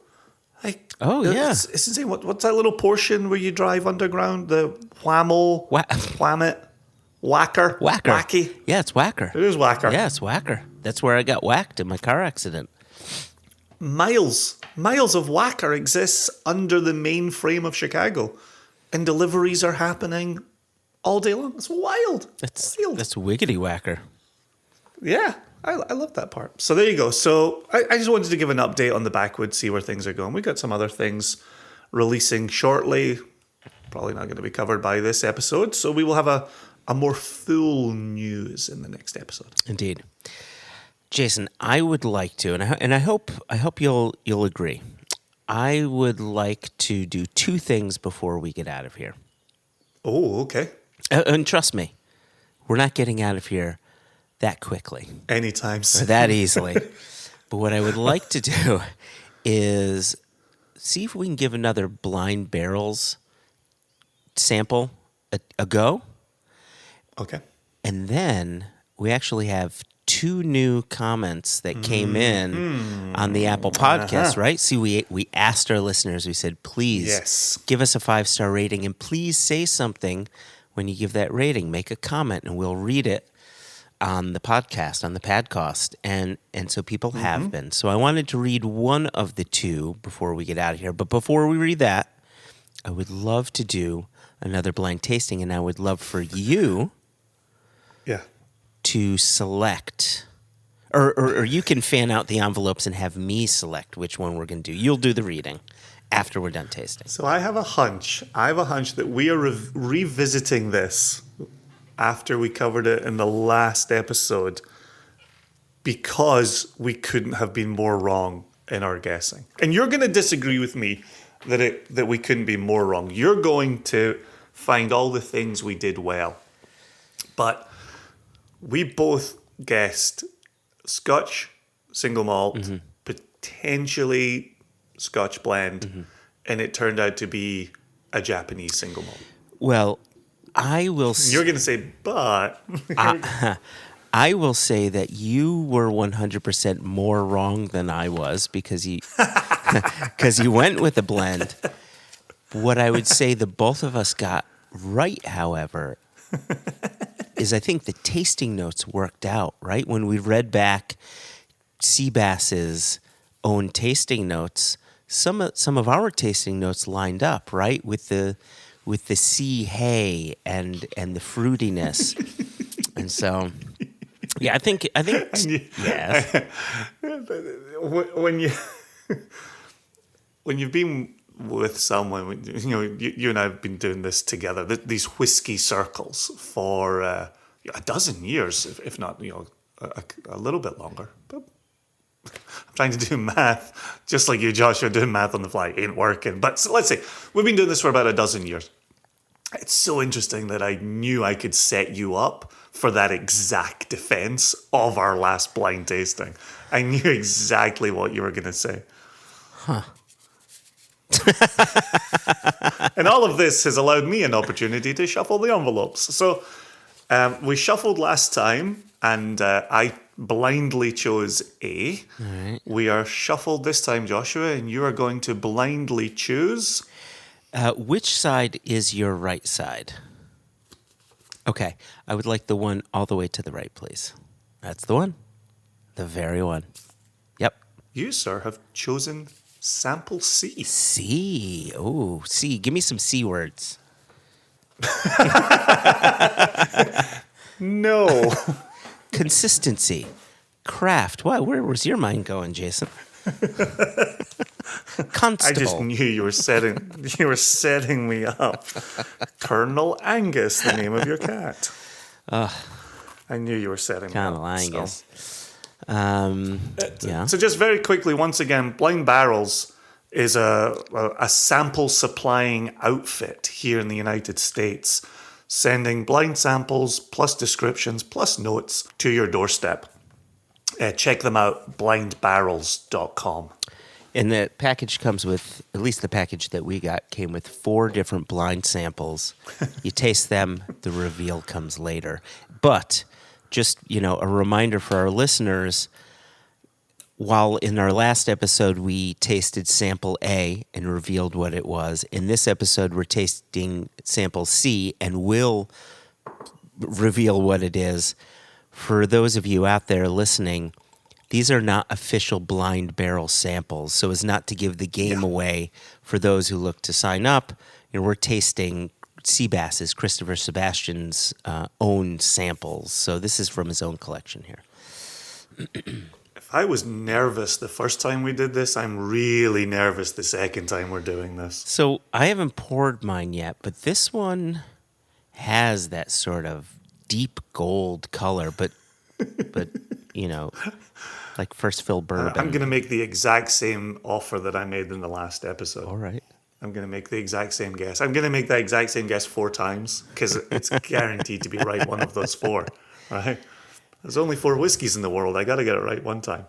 Like, Oh, yeah. It's insane. What's that little portion where you drive underground? The Whammo? Whammet? Whacker. Whacker. Wacky. Yeah, it's Whacker. It is Whacker. Yeah, it's Whacker. That's where I got whacked in my car accident. Miles of Whacker exists under the main frame of Chicago, and deliveries are happening all day long. It's wild. That's wild. wiggity Whacker. Yeah, I love that part. So there you go. So I just wanted to give an update on the Backwood, see where things are going. We got some other things releasing shortly. Probably not going to be covered by this episode. So we will have a more full news in the next episode. Indeed. Jason, I would like to, and I hope you'll agree. I would like to do two things before we get out of here. Oh, okay. And trust me, we're not getting out of here that quickly. Anytime soon. Or that easily. But what I would like to do is see if we can give another blind barrels sample a go. Okay. And then we actually have two new comments that came in on the Apple Podcast, right? See, we asked our listeners, we said, please give us a 5-star rating, and please say something when you give that rating. Make a comment, and we'll read it on the podcast, on the Padcast. And so people have been. So I wanted to read one of the two before we get out of here. But before we read that, I would love to do another blind tasting, and I would love for you to select, or you can fan out the envelopes and have me select which one we're going to do. You'll do the reading after we're done tasting. So I have a hunch that we are revisiting this after we covered it in the last episode because we couldn't have been more wrong in our guessing. And you're going to disagree with me that we couldn't be more wrong. You're going to find all the things we did well. But we both guessed Scotch single malt, potentially Scotch blend, and it turned out to be a Japanese single malt. Well, I will... You're going to say, but... I will say that you were 100% more wrong than I was because you went with a blend. What I would say the both of us got right, however, is I think the tasting notes worked out, right? When we read back Seabass's own tasting notes, some of our tasting notes lined up, right? With the sea hay and the fruitiness. And so, yeah, I think yes. When you've been with someone, you and I have been doing this together, these whiskey circles for a dozen years, if not, a little bit longer. But I'm trying to do math, just like you, Joshua, doing math on the fly ain't working. But so let's say we've been doing this for about a dozen years. It's so interesting that I knew I could set you up for that exact defense of our last blind tasting. I knew exactly what you were going to say. Huh. And all of this has allowed me an opportunity to shuffle the envelopes. So we shuffled last time, and I blindly chose A. All right. We are shuffled this time, Joshua, and you are going to blindly choose... which side is your right side? Okay, I would like the one all the way to the right, please. That's the one. The very one. Yep. You, sir, have chosen sample C. C. Oh, C. Give me some C words. No. Consistency. Craft. Why? Where was your mind going, Jason? Constable. I just knew you were setting me up. Colonel Angus, the name of your cat. I knew you were setting me up. Colonel Angus. Yeah. So just very quickly, once again, Blind Barrels is a sample supplying outfit here in the United States, sending blind samples plus descriptions plus notes to your doorstep. Check them out, blindbarrels.com. And the package comes with, at least the package that we got, came with 4 different blind samples. You taste them, the reveal comes later. But just, a reminder for our listeners, while in our last episode we tasted sample A and revealed what it was, in this episode we're tasting sample C and will reveal what it is. For those of you out there listening, these are not official blind barrel samples, so as not to give the game away for those who look to sign up. We're tasting Seabass's, Christopher Sebastian's own samples. So this is from his own collection here. If I was nervous the first time we did this, I'm really nervous the second time we're doing this. So I haven't poured mine yet, but this one has that sort of deep gold color, but like first fill bourbon. I'm going to make the exact same offer that I made in the last episode. All right. I'm going to make the exact same guess. I'm going to make that exact same guess 4 times because it's guaranteed to be right one of those 4. Right? There's only 4 whiskeys in the world. I got to get it right one time.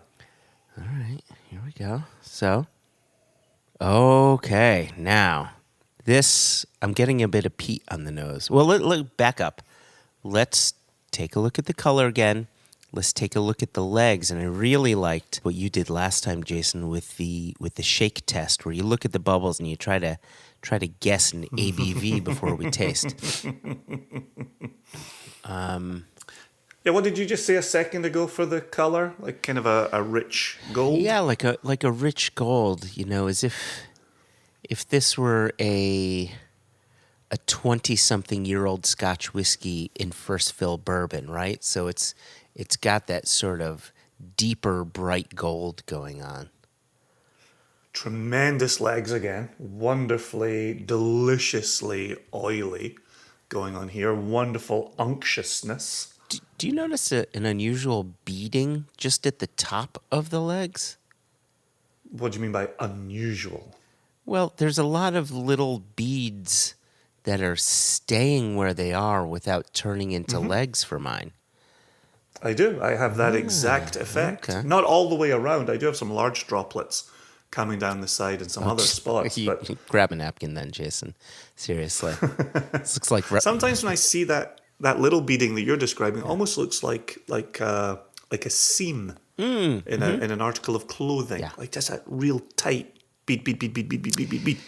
All right. Here we go. So, okay. Now, this, I'm getting a bit of peat on the nose. Well, let back up. Let's take a look at the color again. Let's take a look at the legs, and I really liked what you did last time, Jason, with the shake test, where you look at the bubbles and you try to guess an ABV before we taste. Yeah, what did you just say a second ago for the color? Like kind of a rich gold? Yeah, like a rich gold. As if this were a 20-something-year-old Scotch whiskey in first fill bourbon, right? So it's got that sort of deeper, bright gold going on. Tremendous legs again. Wonderfully, deliciously oily going on here. Wonderful unctuousness. Do you notice an unusual beading just at the top of the legs? What do you mean by unusual? Well, there's a lot of little beads that are staying where they are without turning into legs for mine. I do. I have that exact effect. Okay. Not all the way around. I do have some large droplets coming down the side in some other spots. But grab a napkin then, Jason. Seriously. This looks like... Sometimes when I see that little beading that you're describing, it almost looks like a seam in an article of clothing. Yeah. Like just that real tight bead.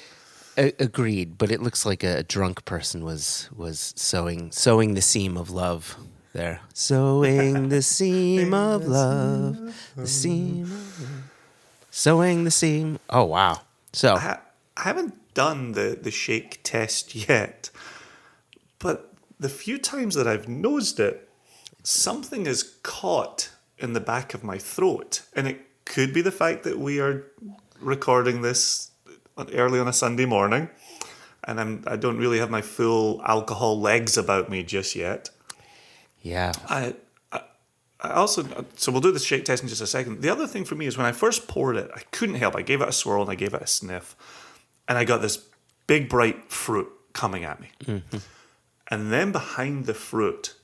Agreed, but it looks like a drunk person was sewing the seam of love there. Sewing the seam of love, the seam of love. Sewing the seam. Oh, wow. So I haven't done the shake test yet, but the few times that I've nosed it, something is caught in the back of my throat, and it could be the fact that we are recording this early on a Sunday morning, and I don't really have my full alcohol legs about me just yet. Yeah. I also, so we'll do the shake test in just a second. The other thing for me is when I first poured it, I couldn't help. I gave it a swirl and I gave it a sniff, and I got this big bright fruit coming at me. Mm-hmm. And then behind the fruit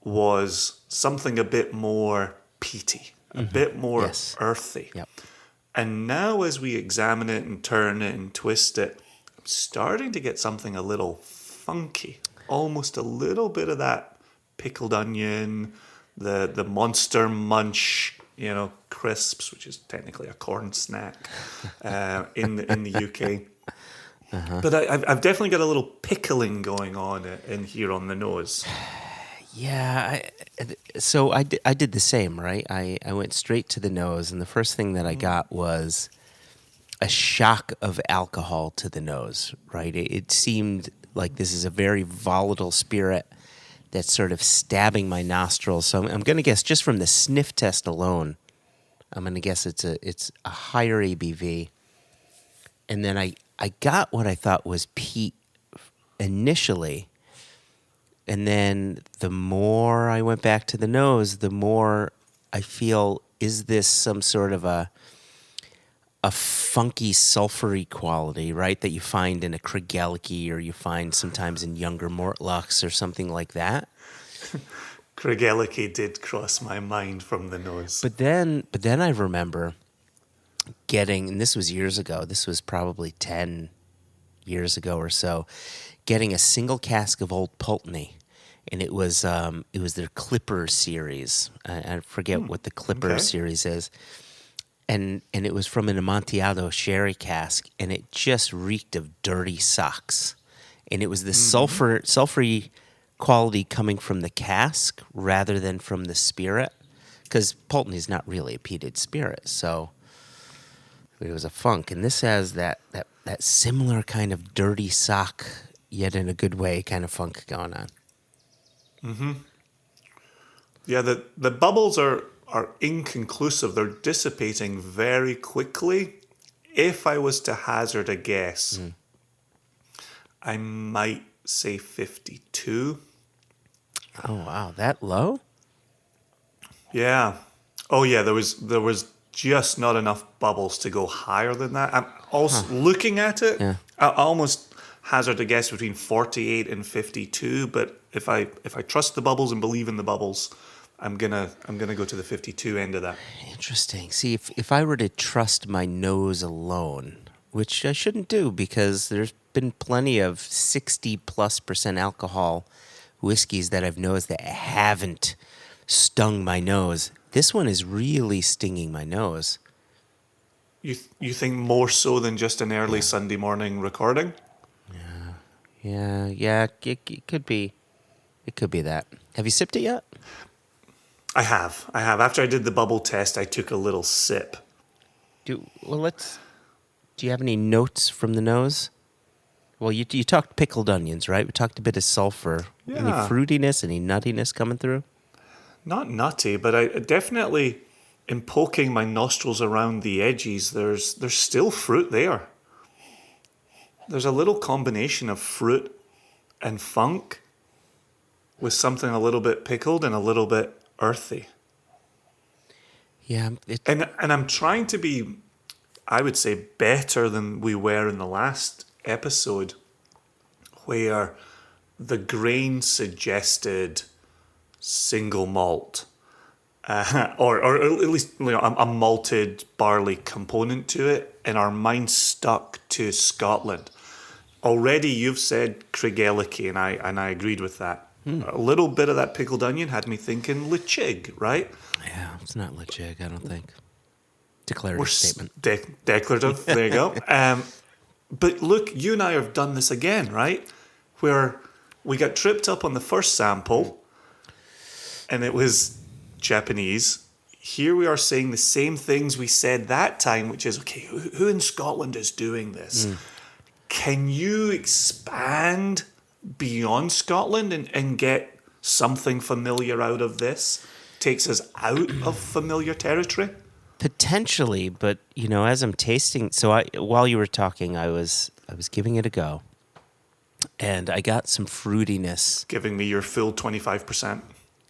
was something a bit more peaty, a bit more earthy. Yep. And now as we examine it and turn it and twist it, I'm starting to get something a little funky. Almost a little bit of that pickled onion, the Monster Munch, crisps, which is technically a corn snack in the UK. Uh-huh. But I've definitely got a little pickling going on in here on the nose. Yeah, so I did the same, right? I went straight to the nose, and the first thing that I got was a shock of alcohol to the nose, right? It seemed like this is a very volatile spirit that's sort of stabbing my nostrils. So I'm going to guess, just from the sniff test alone, I'm going to guess it's a higher ABV. And then I got what I thought was peat initially. And then the more I went back to the nose, the more I feel, is this some sort of a funky sulfury quality, right, that you find in a Craigellachie or you find sometimes in younger Mortlucks or something like that? Craigellachie did cross my mind from the nose. But then I remember getting, and this was years ago, this was probably 10 years ago or so, getting a single cask of Old Pulteney, and it was their Clipper series. I forget what the Clipper series is, and it was from an Amontillado sherry cask, and it just reeked of dirty socks, and it was the sulfury quality coming from the cask rather than from the spirit, because Pulteney is not really a peated spirit, so it was a funk. And this has that similar kind of dirty sock, yet in a good way, kind of funk going on. Mm-hmm. Yeah, the bubbles are inconclusive. They're dissipating very quickly. If I was to hazard a guess, I might say 52. Oh, wow. That low? Yeah. Oh, yeah, there was just not enough bubbles to go higher than that. I'm also looking at it. Yeah. I almost hazard a guess between 48 and 52, but if I trust the bubbles and believe in the bubbles, I'm gonna go to the 52 end of that. Interesting. See, if I were to trust my nose alone, which I shouldn't do because there's been plenty of 60+% alcohol whiskeys that I've noticed that haven't stung my nose. This one is really stinging my nose. You think more so than just an early Sunday morning recording? Yeah. It could be. It could be that. Have you sipped it yet? I have. After I did the bubble test, I took a little sip. Do you have any notes from the nose? Well, you talked pickled onions, right? We talked a bit of sulfur. Yeah. Any fruitiness, any nuttiness coming through? Not nutty, but I definitely, in poking my nostrils around the edges, there's still fruit there. There's a little combination of fruit and funk with something a little bit pickled and a little bit earthy. Yeah. And I'm trying to be, I would say, better than we were in the last episode, where the grain suggested single malt, or at least a malted barley component to it, and our mind stuck to Scotland. Already you've said Craigellachie, and I agreed with that. A little bit of that pickled onion had me thinking Lechig, right? Yeah, it's not Lechig, I don't think. Declarative statement. Declarative, there you go. But look, you and I have done this again, right? Where we got tripped up on the first sample, and it was Japanese. Here we are saying the same things we said that time, which is, okay, who in Scotland is doing this? Can you expand beyond Scotland and get something familiar out of this? Takes us out of familiar territory? Potentially, but as I'm tasting, while you were talking, I was giving it a go, and I got some fruitiness. Giving me your full 25%.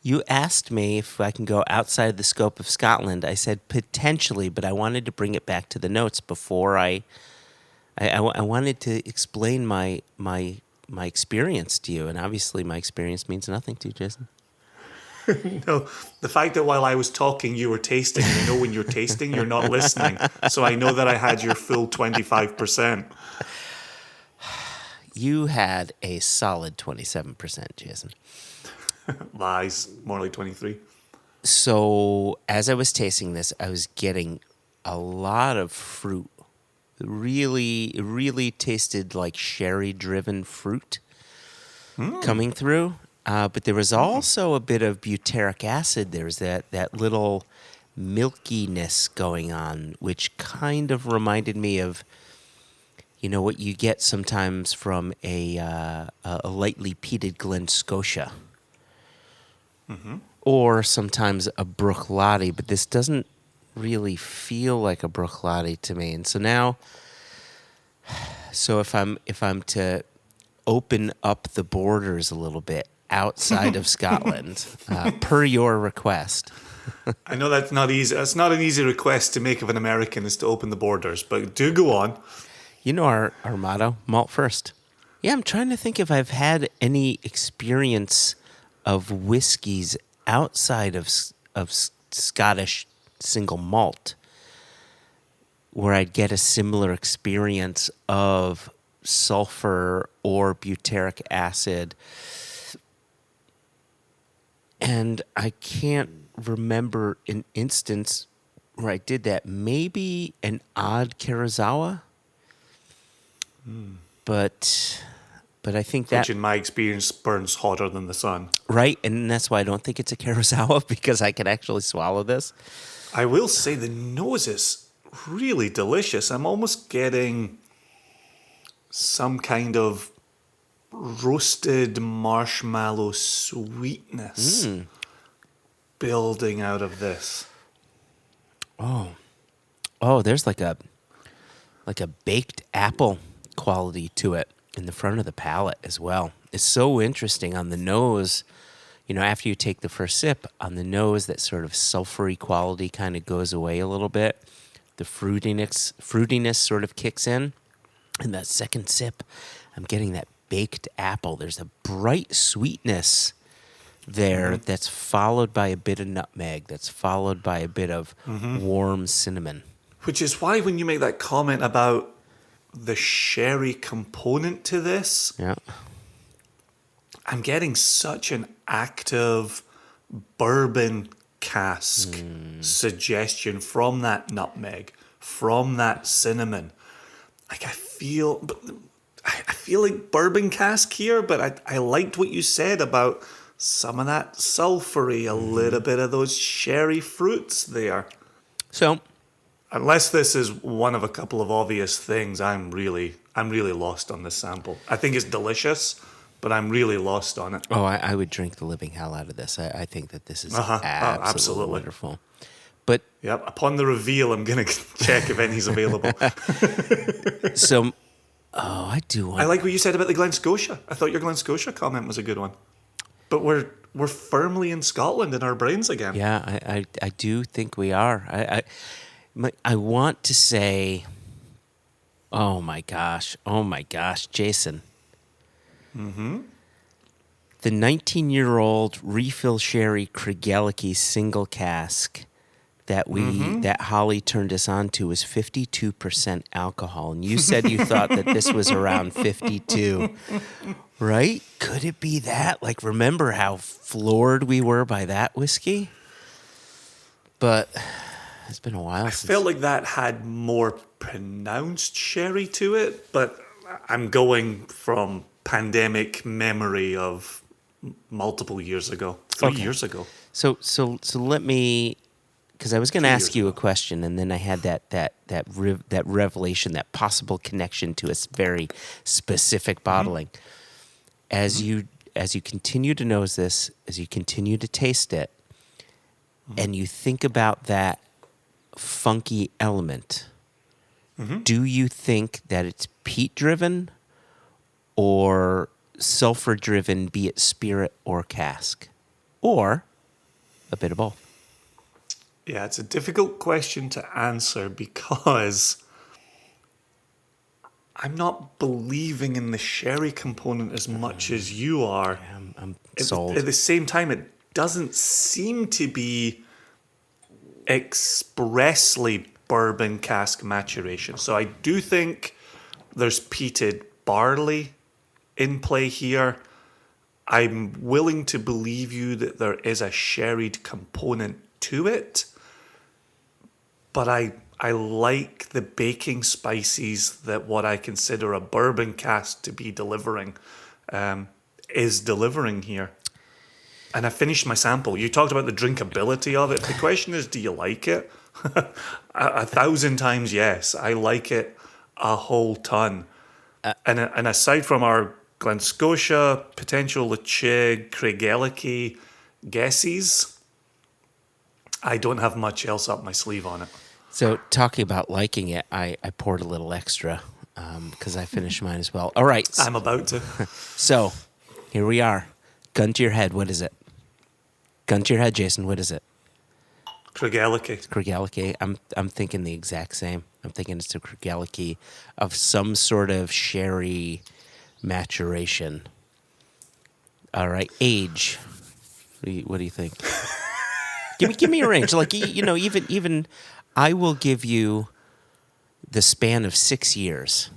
You asked me if I can go outside the scope of Scotland. I said potentially, but I wanted to bring it back to the notes before I wanted to explain my experience to you, and obviously my experience means nothing to you, Jason. No, the fact that while I was talking, you were tasting, and I know when you're tasting, you're not listening. So I know that I had your full 25%. You had a solid 27%, Jason. Lies, more like 23. So as I was tasting this, I was getting a lot of fruit. Really, really tasted like sherry-driven fruit coming through. But there was also a bit of butyric acid. There was that little milkiness going on, which kind of reminded me of, what you get sometimes from a lightly peated Glen Scotia. Or sometimes a Bruichladdich, but this doesn't really feel like a Bruichladdich to me. And so now, if I'm to open up the borders a little bit outside of Scotland, per your request. I know that's not easy. That's not an easy request to make of an American, is to open the borders, but do go on. You know our motto, malt first. Yeah, I'm trying to think if I've had any experience of whiskeys outside of Scottish single malt where I'd get a similar experience of sulfur or butyric acid. And I can't remember an instance where I did that. Maybe an odd Karazawa. But But I think that, which in my experience burns hotter than the sun. right, and that's why I don't think it's a Kurosawa, because I can actually swallow this. I will say the nose is really delicious. I'm almost getting some kind of roasted marshmallow sweetness building out of this. Oh, there's like a baked apple quality to it in the front of the palate as well. It's so interesting on the nose. You know, after you take the first sip, on the nose, that sort of sulfury quality kind of goes away a little bit. The fruitiness sort of kicks in. And that second sip, I'm getting that baked apple. There's a bright sweetness there that's followed by a bit of nutmeg, that's followed by a bit of warm cinnamon. Which is why when you make that comment about the sherry component to this, Yeah. I'm getting such an active bourbon cask suggestion from that nutmeg, from that cinnamon. Like I feel like bourbon cask here, but I liked what you said about some of that sulfury, a little bit of those sherry fruits there. So, Unless this is one of a couple of obvious things, I'm really lost on this sample. I think it's delicious, but I'm really lost on it. I would drink the living hell out of this. I think that this is absolutely absolutely wonderful. But Yep. Upon the reveal, I'm gonna check if any's available. so, I do want. I like what you said about the Glen Scotia. I thought your Glen Scotia comment was a good one. But we're firmly in Scotland in our brains again. Yeah, I do think we are. I want to say, oh my gosh, Jason. Mm-hmm. The 19-year-old refill sherry Kregeliki single cask that that Holly turned us on to was 52% alcohol, and you said you thought that this was around 52, right? Could it be that? Like, remember how floored we were by that whiskey? But it's been a while. I felt like that had more pronounced sherry to it, but I'm going from pandemic memory of multiple years ago, 3 years ago. So let me, because I was going to ask you a question, and then I had that revelation, that possible connection to a very specific bottling. As you continue to nose this, as you continue to taste it, and you think about that funky element, do you think that it's peat driven or sulfur driven, be it spirit or cask, or a bit of both? Yeah, it's a difficult question to answer because I'm not believing in the sherry component as much as you are. Yeah, I'm sold. At the same time, it doesn't seem to be expressly bourbon cask maturation. So I do think there's peated barley in play here. I'm willing to believe you that there is a sherried component to it, but I like the baking spices that what I consider a bourbon cask to be delivering is delivering here. And I finished my sample. You talked about the drinkability of it. The question is, do you like it? 1,000 times yes. I like it a whole ton. And aside from our Glen Scotia, potential Lechig, Kregeliki guesses, I don't have much else up my sleeve on it. So talking about liking it, I poured a little extra because I finished mine as well. All right. I'm about to. So here we are. Gun to your head. What is it? Gun to your head, Jason. What is it? Kregeliki. Kregeliki. I'm thinking the exact same. I'm thinking it's a Kregeliki of some sort of sherry maturation. All right. Age. What do you think? give me a range. Like, you know, even I will give you the span of 6 years.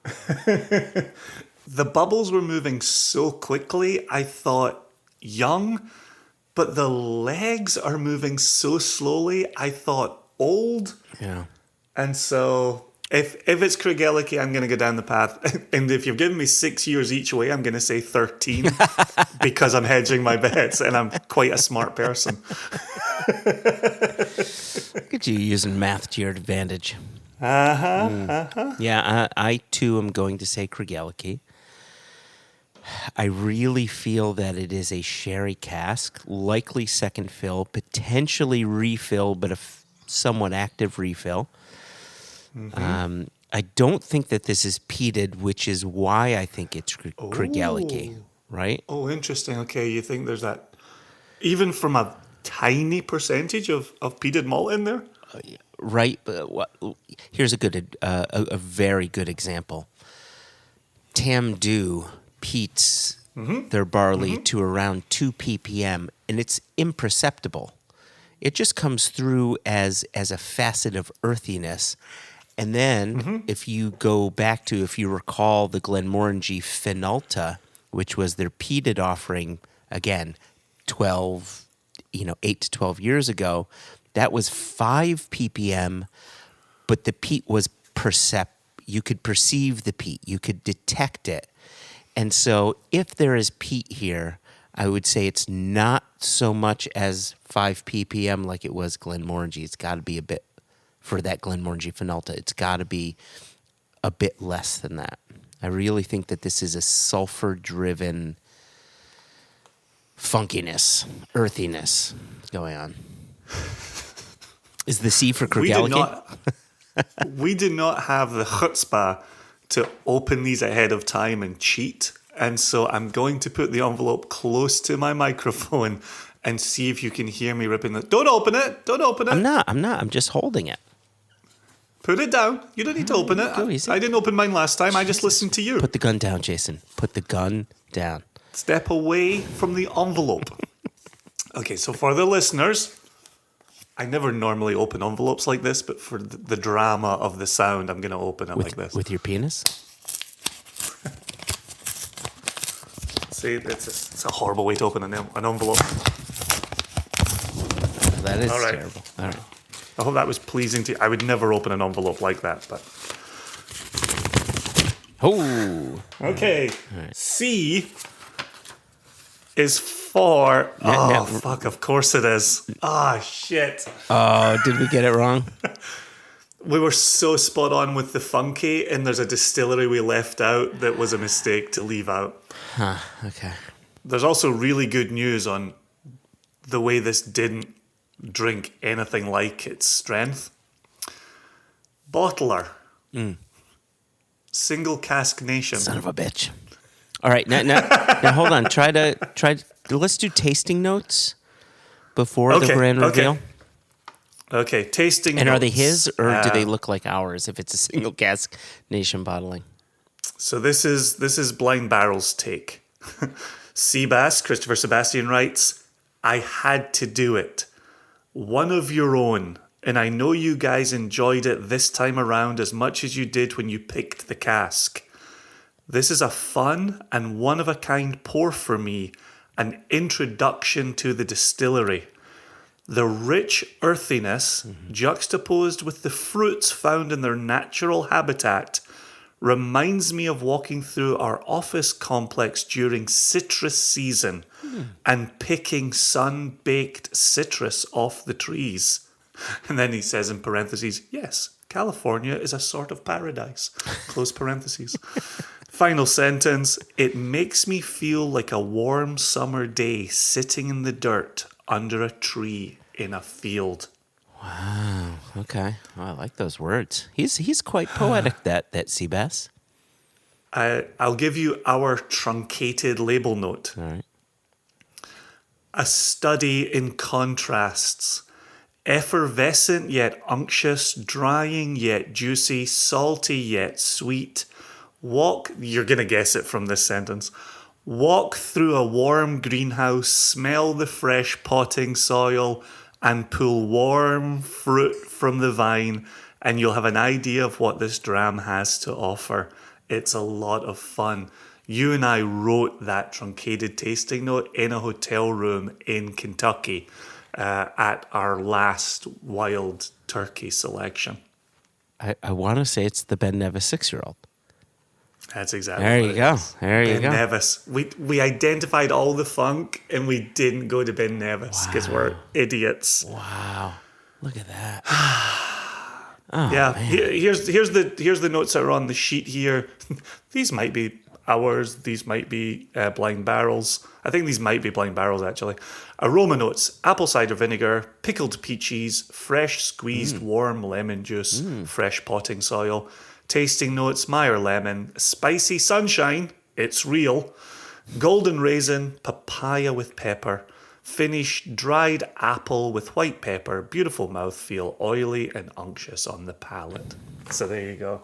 The bubbles were moving so quickly, I thought young, but the legs are moving so slowly, I thought old. Yeah. And so If it's Craigellachie, I'm going to go down the path. And if you've given me 6 years each way, I'm going to say 13 because I'm hedging my bets and I'm quite a smart person. Look at you using math to your advantage. Uh-huh. Yeah, I too am going to say Craigellachie. I really feel that it is a sherry cask, likely second fill, potentially refill, but a somewhat active refill. I don't think that this is peated, which is why I think it's Craigellachie, right? Oh, interesting. Okay, you think there's that, even from a tiny percentage of peated malt in there? Right. But here's a very good example. Tamdu peats their barley to around 2 ppm, and it's imperceptible. It just comes through as a facet of earthiness. And then if you recall the Glenmorangie Finalta, which was their peated offering, again, 8 to 12 years ago, that was 5 ppm, but the peat was you could perceive the peat, you could detect it. And so if there is peat here, I would say it's not so much as 5 ppm like it was Glenmorangie. It's got to be a bit, for that Glenmorangie Finalta, it's got to be a bit less than that. I really think that this is a sulfur-driven funkiness, earthiness going on. Is the C for Craigellachie? We do not have the chutzpah to open these ahead of time and cheat. And so I'm going to put the envelope close to my microphone and see if you can hear me ripping it. Don't open it. Don't open it. I'm not. I'm just holding it. Put it down. You don't need to open it. Go easy. I didn't open mine last time. I just listened to you. Put the gun down, Jason. Put the gun down. Step away from the envelope. Okay, so for the listeners, I never normally open envelopes like this, but for the drama of the sound, I'm going to open it like this. With your penis? See, it's a horrible way to open an envelope. That is All right. terrible. All right. I hope that was pleasing to you. I would never open an envelope like that, but... Oh. Okay. Right. C is for... fuck, of course it is. Shit. Oh, did we get it wrong? We were so spot on with the funky, and there's a distillery we left out that was a mistake to leave out. Huh, okay. There's also really good news on the way this didn't drink anything like its strength. Bottler. Single cask nation. Son of a bitch. All right, now hold on. Let's do tasting notes before the grand reveal. Okay, tasting And notes. are they his or do they look like ours if it's a single cask nation bottling? So this is Blind Barrel's take. Seabass, Christopher Sebastian writes, I had to do it. One of your own, and I know you guys enjoyed it this time around as much as you did when you picked the cask. This is a fun and one-of-a-kind pour for me, an introduction to the distillery. The rich earthiness, juxtaposed with the fruits found in their natural habitat, reminds me of walking through our office complex during citrus season and picking sun-baked citrus off the trees. And then he says in parentheses, yes, California is a sort of paradise. Close parentheses. Final sentence, it makes me feel like a warm summer day sitting in the dirt under a tree in a field. Wow. Okay. Well, I like those words. He's quite poetic, that Seabass. I'll give you our truncated label note. All right. A study in contrasts. Effervescent yet unctuous, drying yet juicy, salty yet sweet. You're going to guess it from this sentence. Walk through a warm greenhouse, smell the fresh potting soil, and pull warm fruit from the vine, and you'll have an idea of what this dram has to offer. It's a lot of fun. You and I wrote that truncated tasting note in a hotel room in Kentucky at our last wild turkey selection. I want to say it's the Ben Nevis 6-year-old. That's exactly There what you it go. is. There you Ben go. Nevis. We identified all the funk and we didn't go to Ben Nevis because we're idiots. Wow. Look at that. Yeah. Here's the notes that are on the sheet here. These might be ours. These might be blind barrels. I think these might be blind barrels actually. Aroma notes: apple cider vinegar, pickled peaches, fresh squeezed warm lemon juice, fresh potting soil. Tasting notes: Meyer lemon, spicy sunshine, it's real, golden raisin, papaya with pepper, finish dried apple with white pepper, beautiful mouthfeel, oily and unctuous on the palate. So there you go.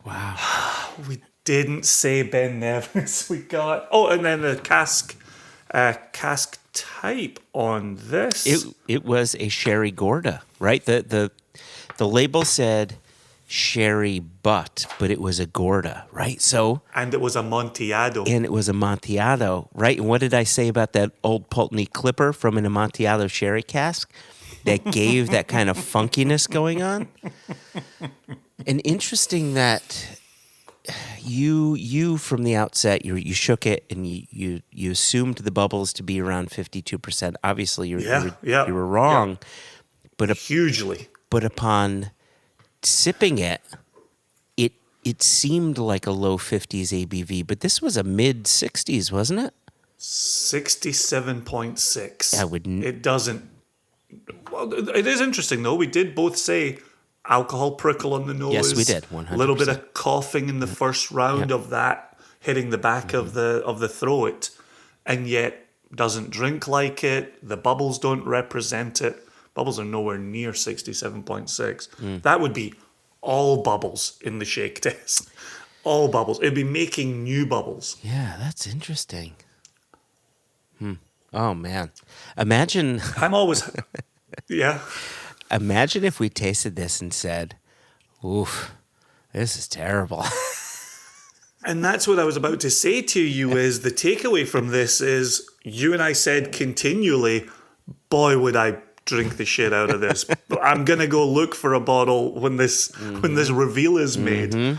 Wow. We didn't say Ben Nevis. We got and then the cask type on this. It was a sherry Gorda, right? The label said sherry but it was a Gorda, right? So And it was Amontillado. and it was Amontillado, right? And what did I say about that old Pulteney clipper from an Amontillado sherry cask that gave that kind of funkiness going on? And interesting that you from the outset you shook it and you assumed the bubbles to be around 52%. Obviously you were wrong, but Hugely. but upon sipping it seemed like a low 50s ABV, but this was a mid 60s, wasn't it? 67.6. It doesn't. Well, it is interesting though. We did both say alcohol prickle on the nose. Yes, we did, 100%. A little bit of coughing in the first round of that, hitting the back of the throat, and yet doesn't drink like it. The bubbles don't represent it. Bubbles are nowhere near 67.6. That would be all bubbles in the shake test. All bubbles. It'd be making new bubbles. Yeah, that's interesting. Oh man. Imagine I'm always, yeah. Imagine if we tasted this and said, oof, this is terrible. And that's what I was about to say to you is the takeaway from this is you and I said continually, boy, would I drink the shit out of this. I'm going to go look for a bottle when this reveal is made.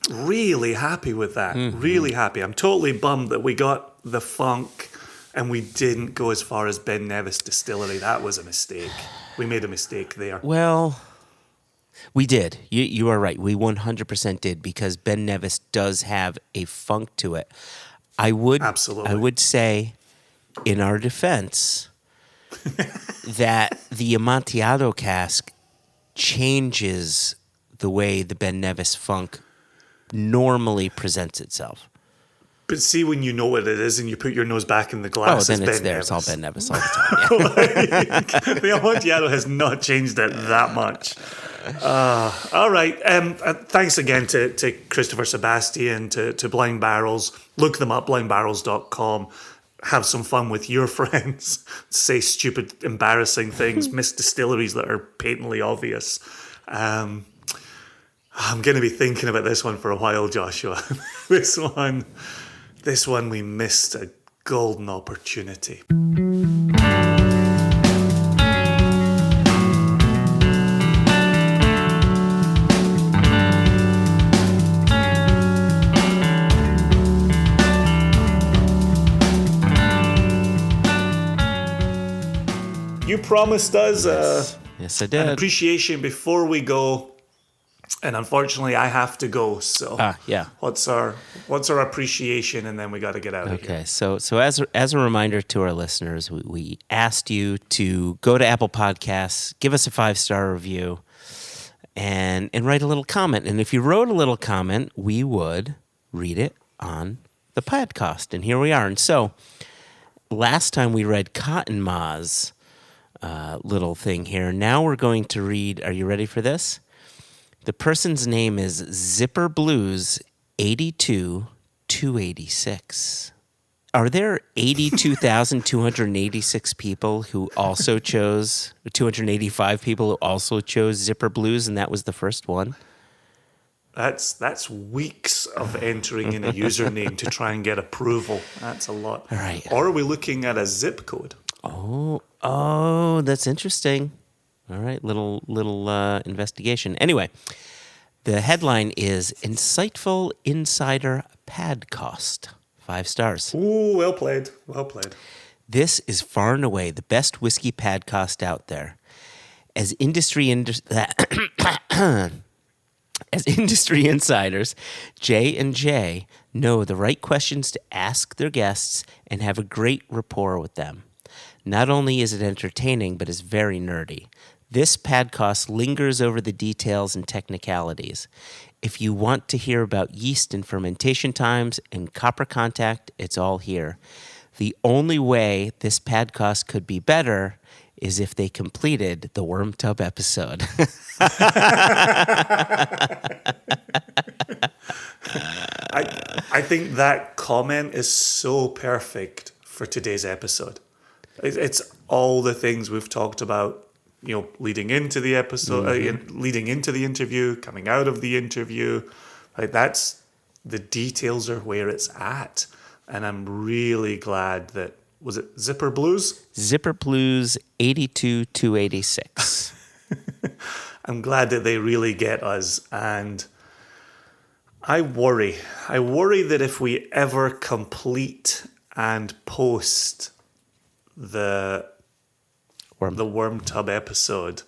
Really happy with that. Really happy. I'm totally bummed that we got the funk and we didn't go as far as Ben Nevis Distillery. That was a mistake. We made a mistake there. Well, we did. You are right. We 100% did because Ben Nevis does have a funk to it. Absolutely. I would say, in our defense, that the Amontillado cask changes the way the Ben Nevis funk normally presents itself. But see, when you know what it is and you put your nose back in the glass, then it's Ben there. Nevis. It's all Ben Nevis all the time. Yeah. The Amontillado has not changed it that much. All right. Thanks again to Christopher Sebastian, to Blind Barrels. Look them up, blindbarrels.com. Have some fun with your friends. Say stupid, embarrassing things. Miss distilleries that are patently obvious. I'm going to be thinking about this one for a while, Joshua. This one we missed a golden opportunity. You promised us Yes, I did. an appreciation before we go, and unfortunately, I have to go. So, yeah. what's our appreciation, and then we got to get out of here. Okay, so as a reminder to our listeners, we asked you to go to Apple Podcasts, give us a 5-star review, and write a little comment. And if you wrote a little comment, we would read it on the podcast. And here we are. And so, last time we read Cotton Ma's little thing here. Now we're going to read. Are you ready for this? The person's name is Zipper Blues 82286. Are there 82,286 people who also chose 285 people who also chose Zipper Blues, and that was the first one? That's weeks of entering in a username to try and get approval. That's a lot. All right. Or are we looking at a zip code? Oh, that's interesting. All right, little investigation. Anyway, the headline is Insightful Insider Pad Cost. 5 stars. Ooh, well played. Well played. This is far and away the best whiskey pad cost out there. As industry insiders, J&J know the right questions to ask their guests and have a great rapport with them. Not only is it entertaining, but is very nerdy. This podcast lingers over the details and technicalities. If you want to hear about yeast and fermentation times and copper contact, it's all here. The only way this podcast could be better is if they completed the Worm Tub episode. I think that comment is so perfect for today's episode. It's all the things we've talked about, leading into the episode, leading into the interview, coming out of the interview. Like that's the details are where it's at, and I'm really glad that was it Zipper Blues? Zipper Blues 82-286. I'm glad that they really get us, and I worry that if we ever complete and post the Worm Tub episode,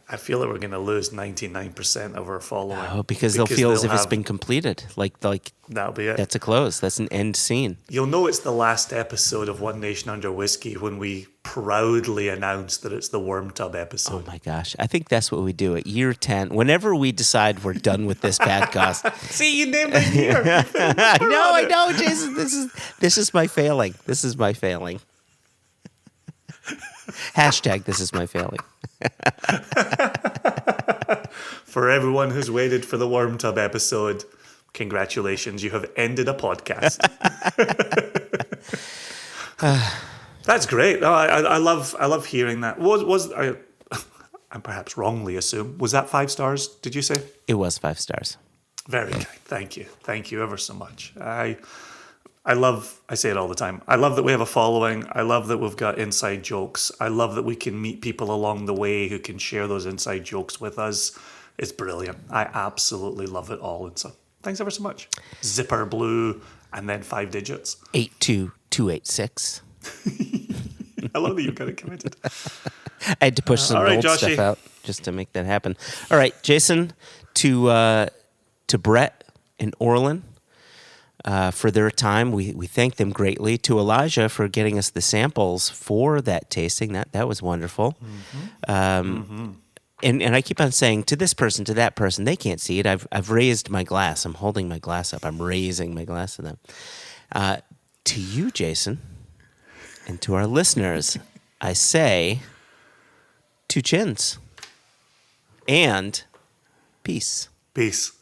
I feel that we're going to lose 99% of our following. Oh, because they'll feel as if it's been completed. Like that'll be it. That's a close. That's an end scene. You'll know it's the last episode of One Nation Under Whiskey when we proudly announce that it's the Worm Tub episode. Oh my gosh. I think that's what we do at year 10. Whenever we decide we're done with this podcast. See, you named it year. I know, Jason. This is my failing. This is my failing. Hashtag this is my failing. For everyone who's waited for the Worm Tub episode, congratulations, you have ended a podcast. That's great. Oh, I love hearing that. I perhaps wrongly assume, was that 5 stars, did you say? It was 5 stars. Very kind. Thank you. Thank you ever so much. I say it all the time. I love that we have a following. I love that we've got inside jokes. I love that we can meet people along the way who can share those inside jokes with us. It's brilliant. I absolutely love it all. And so thanks ever so much. Zipper Blue and then 5 digits. 82286. I love that you got it committed. I had to push some old stuff out just to make that happen. All right, Jason, to Brett and Orlin, for their time. We thank them greatly. To Elijah for getting us the samples for that tasting. That was wonderful. And I keep on saying to this person, to that person, they can't see it. I've raised my glass. I'm holding my glass up. I'm raising my glass to them. To you, Jason, and to our listeners, I say 2 chins and peace. Peace.